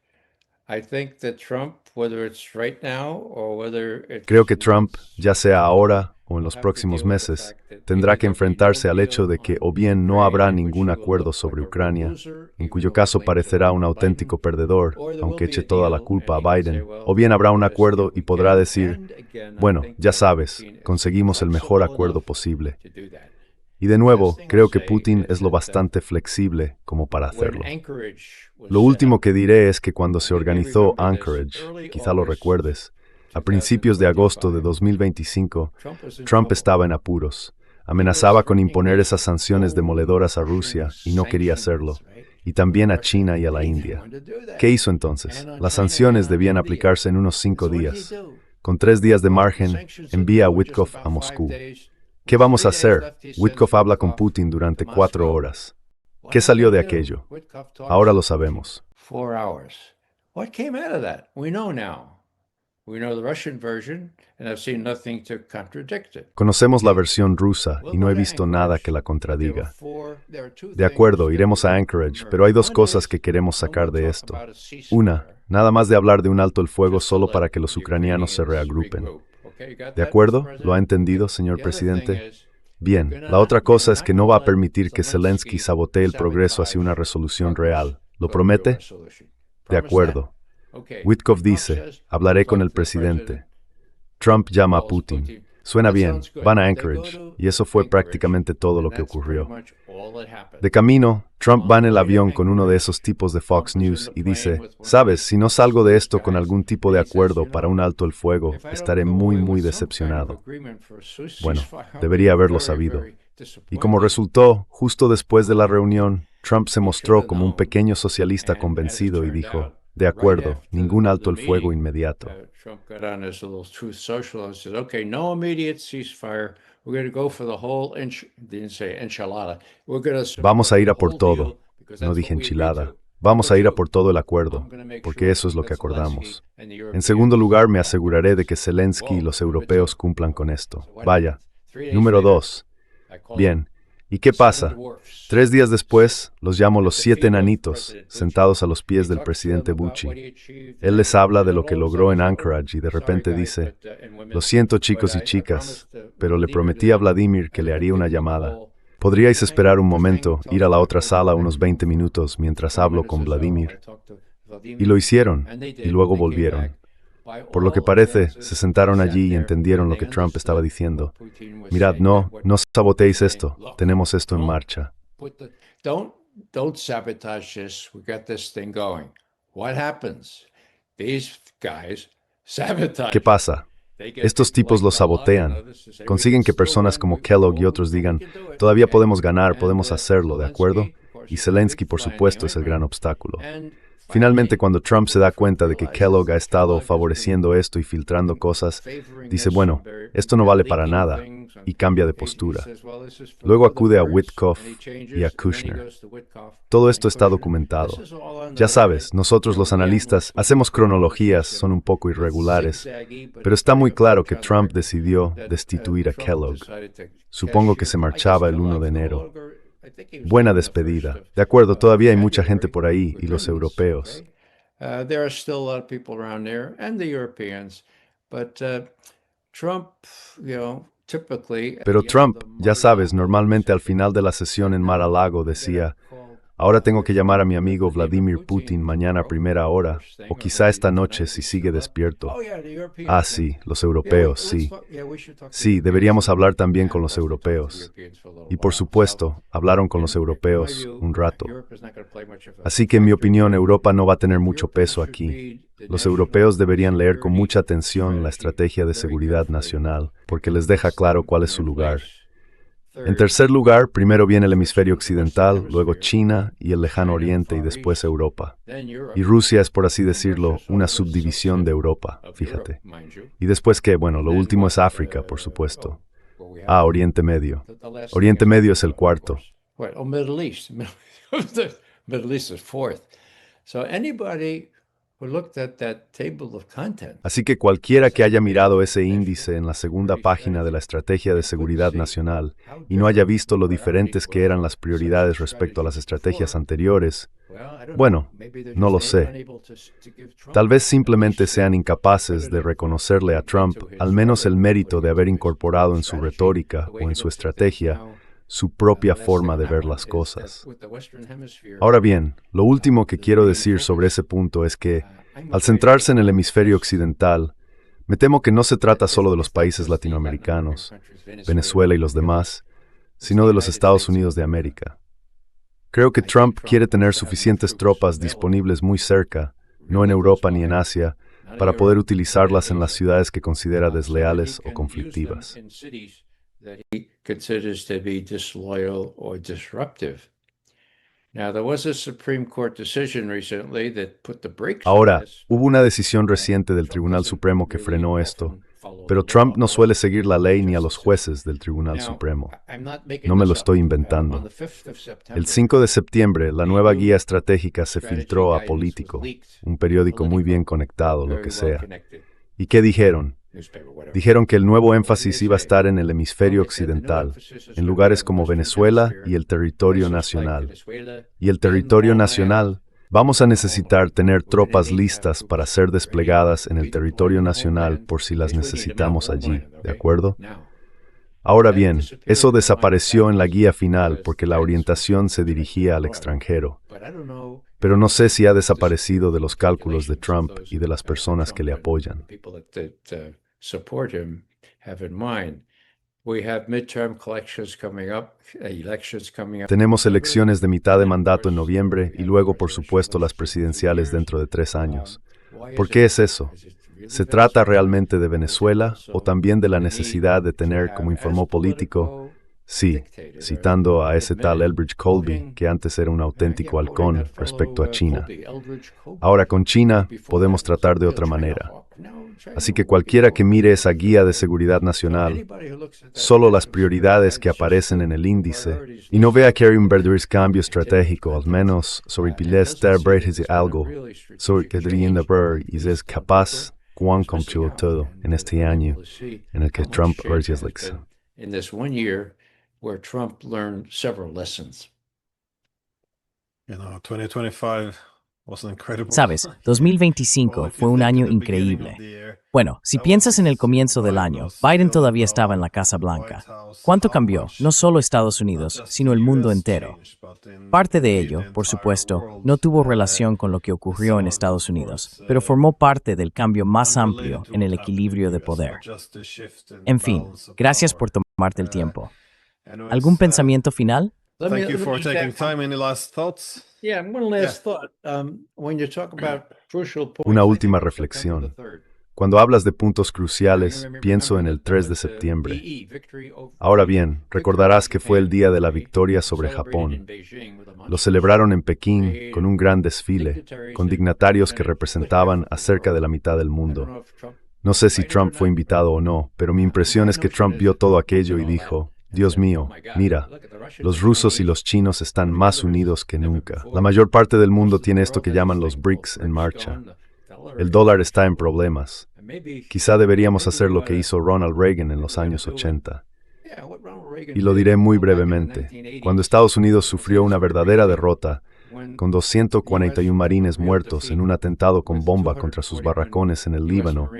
I think that Trump, whether it's right now or whether it's... Creo que Trump, ya sea ahora o en los próximos meses, tendrá que enfrentarse al hecho de que o bien no habrá ningún acuerdo sobre Ucrania, en cuyo caso parecerá un auténtico perdedor, aunque eche toda la culpa a Biden, o bien habrá un acuerdo y podrá decir, bueno, ya sabes, conseguimos el mejor acuerdo posible. Y de nuevo, creo que Putin es lo bastante flexible como para hacerlo. Lo último que diré es que cuando se organizó Anchorage, quizá lo recuerdes, a principios de agosto de 2025, Trump estaba en apuros. Amenazaba con imponer esas sanciones demoledoras a Rusia y no quería hacerlo, y también a China y a la India. ¿Qué hizo entonces? Las sanciones debían aplicarse en unos 5 días. Con 3 días de margen, envía a Witkoff a Moscú. ¿Qué vamos a hacer? Witkoff habla con Putin durante 4 horas. ¿Qué salió de aquello? Ahora lo sabemos. 4 hours. What came out of that? We know now. We know the Russian version, and I've seen nothing to contradict it. Conocemos la versión rusa y no he visto nada que la contradiga. De acuerdo, iremos a Anchorage, pero hay 2 cosas que queremos sacar de esto. Una, Nada más de hablar de un alto el fuego solo para que los ucranianos se reagrupen. ¿De acuerdo? ¿Lo ha entendido, señor presidente? Bien, la otra cosa es que no va a permitir que Zelensky sabotee el progreso hacia una resolución real. ¿Lo promete? De acuerdo. Witkoff dice, hablaré con el presidente. Trump llama a Putin. Suena bien, van a Anchorage, y eso fue prácticamente todo lo que ocurrió. De camino, Trump va en el avión con uno de esos tipos de Fox News y dice, sabes, si no salgo de esto con algún tipo de acuerdo para un alto el fuego, estaré muy, muy decepcionado. Bueno, debería haberlo sabido. Y como resultó, justo después de la reunión, Trump se mostró como un pequeño socialista convencido y dijo, de acuerdo, ningún alto el fuego inmediato. Trump got on his little Truth Social and said, okay, no immediate ceasefire. We're going to go for the whole didn't say enchilada. We're going to Vamos a ir a por todo. No dije enchilada. Vamos a ir a por todo el acuerdo, porque eso es lo que acordamos. En segundo lugar, me aseguraré de que Zelensky y los europeos cumplan con esto. Vaya. Número 2. Bien. ¿Y qué pasa? 3 días después, los llamo los 7 enanitos, sentados a los pies del presidente Bucci. Él les habla de lo que logró en Anchorage y de repente dice, lo siento chicos y chicas, pero le prometí a Vladimir que le haría una llamada. ¿Podríais esperar un momento, ir a la otra sala unos 20 minutos mientras hablo con Vladimir? Y lo hicieron, y luego volvieron. Por lo que parece, se sentaron allí y entendieron lo que Trump estaba diciendo. Mirad, no saboteéis esto, tenemos esto en marcha. Don't sabotage this. We got this thing going. What happens? These guys sabotage. ¿Qué pasa? Estos tipos los sabotean. Consiguen que personas como Kellogg y otros digan, todavía podemos ganar, podemos hacerlo, ¿de acuerdo? Y Zelensky, por supuesto, es el gran obstáculo. Finalmente, cuando Trump se da cuenta de que Kellogg ha estado favoreciendo esto y filtrando cosas, dice, bueno, esto no vale para nada, y cambia de postura. Luego acude a Witkoff y a Kushner. Todo esto está documentado. Ya sabes, nosotros los analistas hacemos cronologías, son un poco irregulares, pero está muy claro que Trump decidió destituir a Kellogg. Supongo que se marchaba el 1 de enero. Buena despedida. De acuerdo, todavía hay mucha gente por ahí y los europeos. There are still a lot of people around there and the Europeans, but Trump, typically. Pero Trump, ya sabes, normalmente al final de la sesión en Mar-a-Lago decía, ahora tengo que llamar a mi amigo Vladimir Putin mañana a primera hora, o quizá esta noche si sigue despierto. Ah, sí, los europeos, sí. Sí, deberíamos hablar también con los europeos. Y por supuesto, hablaron con los europeos un rato. Así que en mi opinión, Europa no va a tener mucho peso aquí. Los europeos deberían leer con mucha atención la estrategia de seguridad nacional, porque les deja claro cuál es su lugar. En tercer lugar, primero viene el hemisferio occidental, luego China y el lejano oriente y después Europa. Y Rusia es, por así decirlo, una subdivisión de Europa, fíjate. Y después ¿qué? Bueno, lo último es África, por supuesto. Ah, Oriente Medio. Oriente Medio es el cuarto. Middle East. Middle East is fourth. So anybody who looked at that table of contents. Así que cualquiera que haya mirado ese índice en la segunda página de la Estrategia de Seguridad Nacional y no haya visto lo diferentes que eran las prioridades respecto a las estrategias anteriores, bueno, no lo sé. Tal vez simplemente sean incapaces de reconocerle a Trump al menos el mérito de haber incorporado en su retórica o en su estrategia su propia forma de ver las cosas. Ahora bien, lo último que quiero decir sobre ese punto es que, al centrarse en el hemisferio occidental, me temo que no se trata solo de los países latinoamericanos, Venezuela y los demás, sino de los Estados Unidos de América. Creo que Trump quiere tener suficientes tropas disponibles muy cerca, no en Europa ni en Asia, para poder utilizarlas en las ciudades que considera desleales o conflictivas. That he considers to be disloyal or disruptive. Now, there was a Supreme Court decision recently that put the brakes on Ahora, this. hubo una decisión reciente del Tribunal Supremo que frenó esto, pero Trump no suele seguir la ley ni a los jueces del Tribunal Supremo. No me lo estoy inventando. El 5 de septiembre, la nueva guía estratégica se filtró a Político, un periódico muy bien conectado, lo que sea. ¿Y qué dijeron? Dijeron que el nuevo énfasis iba a estar en el hemisferio occidental, en lugares como Venezuela y el territorio nacional. Y el territorio nacional Vamos a necesitar tener tropas listas para ser desplegadas en el territorio nacional por si las necesitamos allí, ¿de acuerdo? Ahora bien, eso desapareció en la guía final porque la orientación se dirigía al extranjero. Pero no sé si ha desaparecido de los cálculos de Trump y de las personas que le apoyan. Tenemos elecciones de mitad de mandato en noviembre y luego, por supuesto, las presidenciales dentro de 3 años. ¿Por qué es eso? ¿Se trata realmente de Venezuela o también de la necesidad de tener, como informó Político? Sí, citando a ese tal Elbridge Colby, que antes era un auténtico halcón respecto a China. Ahora con China podemos tratar de otra manera. Así que cualquiera que mire esa guía de seguridad nacional, solo las prioridades que aparecen en el índice, y no vea que hay un verdadero cambio estratégico, al menos sobre estar de algo, sobre que deberían ver y es capaz cuán cumplió todo en este año en el que Trump perdió la elección. Where Trump learned several lessons. 2025 was incredible. Sabes, 2025 fue un año increíble. Bueno, si piensas en el comienzo del año, Biden todavía estaba en la Casa Blanca. ¿Cuánto cambió? No solo Estados Unidos, sino el mundo entero. Parte de ello, por supuesto, no tuvo relación con lo que ocurrió en Estados Unidos, pero formó parte del cambio más amplio en el equilibrio de poder. En fin, gracias por tomarte el tiempo. ¿Algún pensamiento final? Thank you for taking time. Any last thoughts? Yeah, one last thought. When you talk about crucial points, Una última reflexión. Cuando hablas de puntos cruciales, pienso en el 3 de septiembre. Ahora bien, recordarás que fue el día de la victoria sobre Japón. Lo celebraron en Pekín con un gran desfile, con dignatarios que representaban a cerca de la mitad del mundo. No sé si Trump fue invitado o no, pero mi impresión es que Trump vio todo aquello y dijo: Dios mío, mira, los rusos y los chinos están más unidos que nunca. La mayor parte del mundo tiene esto que llaman los BRICS en marcha. El dólar está en problemas. Quizá deberíamos hacer lo que hizo Ronald Reagan en los años 80. Y lo diré muy brevemente. Cuando Estados Unidos sufrió una verdadera derrota, con 241 marines muertos en un atentado con bomba contra sus barracones en el Líbano,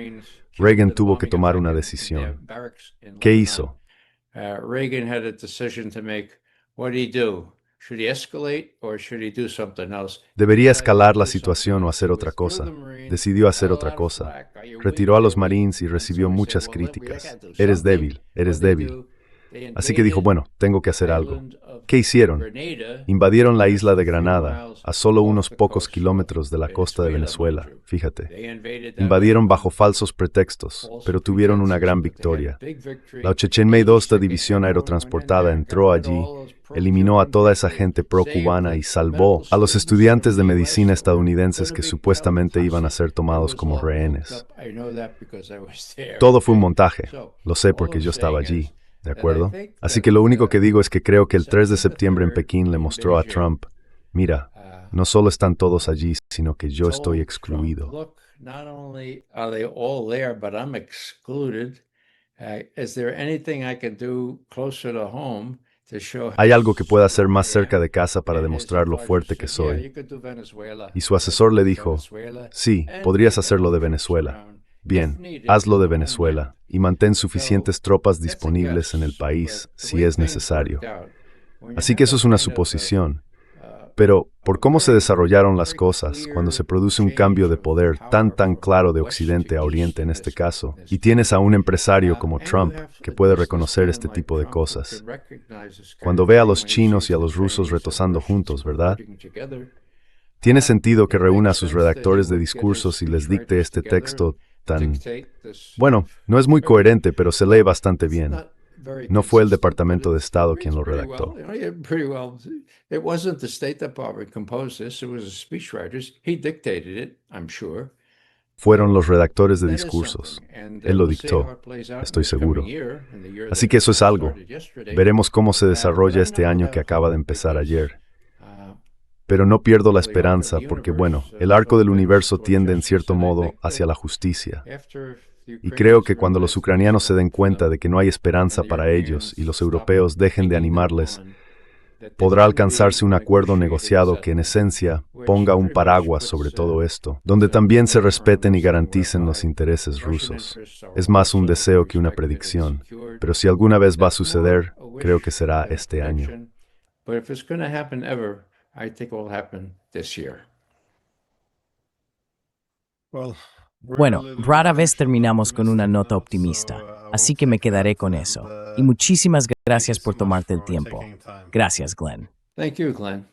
Reagan tuvo que tomar una decisión. ¿Qué hizo? Reagan had a decision to make. What did he do? Should he escalate or should he do something else? ¿Debería escalar la situación o hacer otra cosa? Decidió hacer otra cosa. Retiró a los Marines y recibió muchas críticas. Eres débil, eres débil. Así que dijo, bueno, tengo que hacer algo. ¿Qué hicieron? Invadieron la isla de Granada, a solo unos pocos kilómetros de la costa de Venezuela, fíjate. Invadieron bajo falsos pretextos, pero tuvieron una gran victoria. La 82ª División Aerotransportada entró allí, eliminó a toda esa gente pro-cubana y salvó a los estudiantes de medicina estadounidenses que supuestamente iban a ser tomados como rehenes. Todo fue un montaje, lo sé porque yo estaba allí. ¿De acuerdo? Así que lo único que digo es que creo que el 3 de septiembre en Pekín le mostró a Trump, mira, no solo están todos allí, sino que yo estoy excluido. ¿Hay algo que pueda hacer más cerca de casa para demostrar lo fuerte que soy? Y su asesor le dijo, sí, podrías hacerlo de Venezuela. Bien, hazlo de Venezuela y mantén suficientes tropas disponibles en el país si es necesario. Así que eso es una suposición. Pero, por cómo se desarrollaron las cosas, cuando se produce un cambio de poder tan claro de Occidente a Oriente en este caso, y tienes a un empresario como Trump que puede reconocer este tipo de cosas. Cuando ve a los chinos y a los rusos retosando juntos, ¿verdad? Tiene sentido que reúna a sus redactores de discursos y les dicte este texto tan... Bueno, no es muy coherente, pero se lee bastante bien. No fue el Departamento de Estado quien lo redactó. Fueron los redactores de discursos. Él lo dictó, estoy seguro. Así que eso es algo. Veremos cómo se desarrolla este año que acaba de empezar ayer. Pero no pierdo la esperanza porque, bueno, el arco del universo tiende en cierto modo hacia la justicia. Y creo que cuando los ucranianos se den cuenta de que no hay esperanza para ellos y los europeos dejen de animarles, podrá alcanzarse un acuerdo negociado que en esencia ponga un paraguas sobre todo esto, donde también se respeten y garanticen los intereses rusos. Es más un deseo que una predicción, pero si alguna vez va a suceder, creo que será este año. Bueno, rara vez terminamos con una nota optimista, así que me quedaré con eso. Y muchísimas gracias por tomarte el tiempo. Gracias, Glenn. Thank you, Glenn.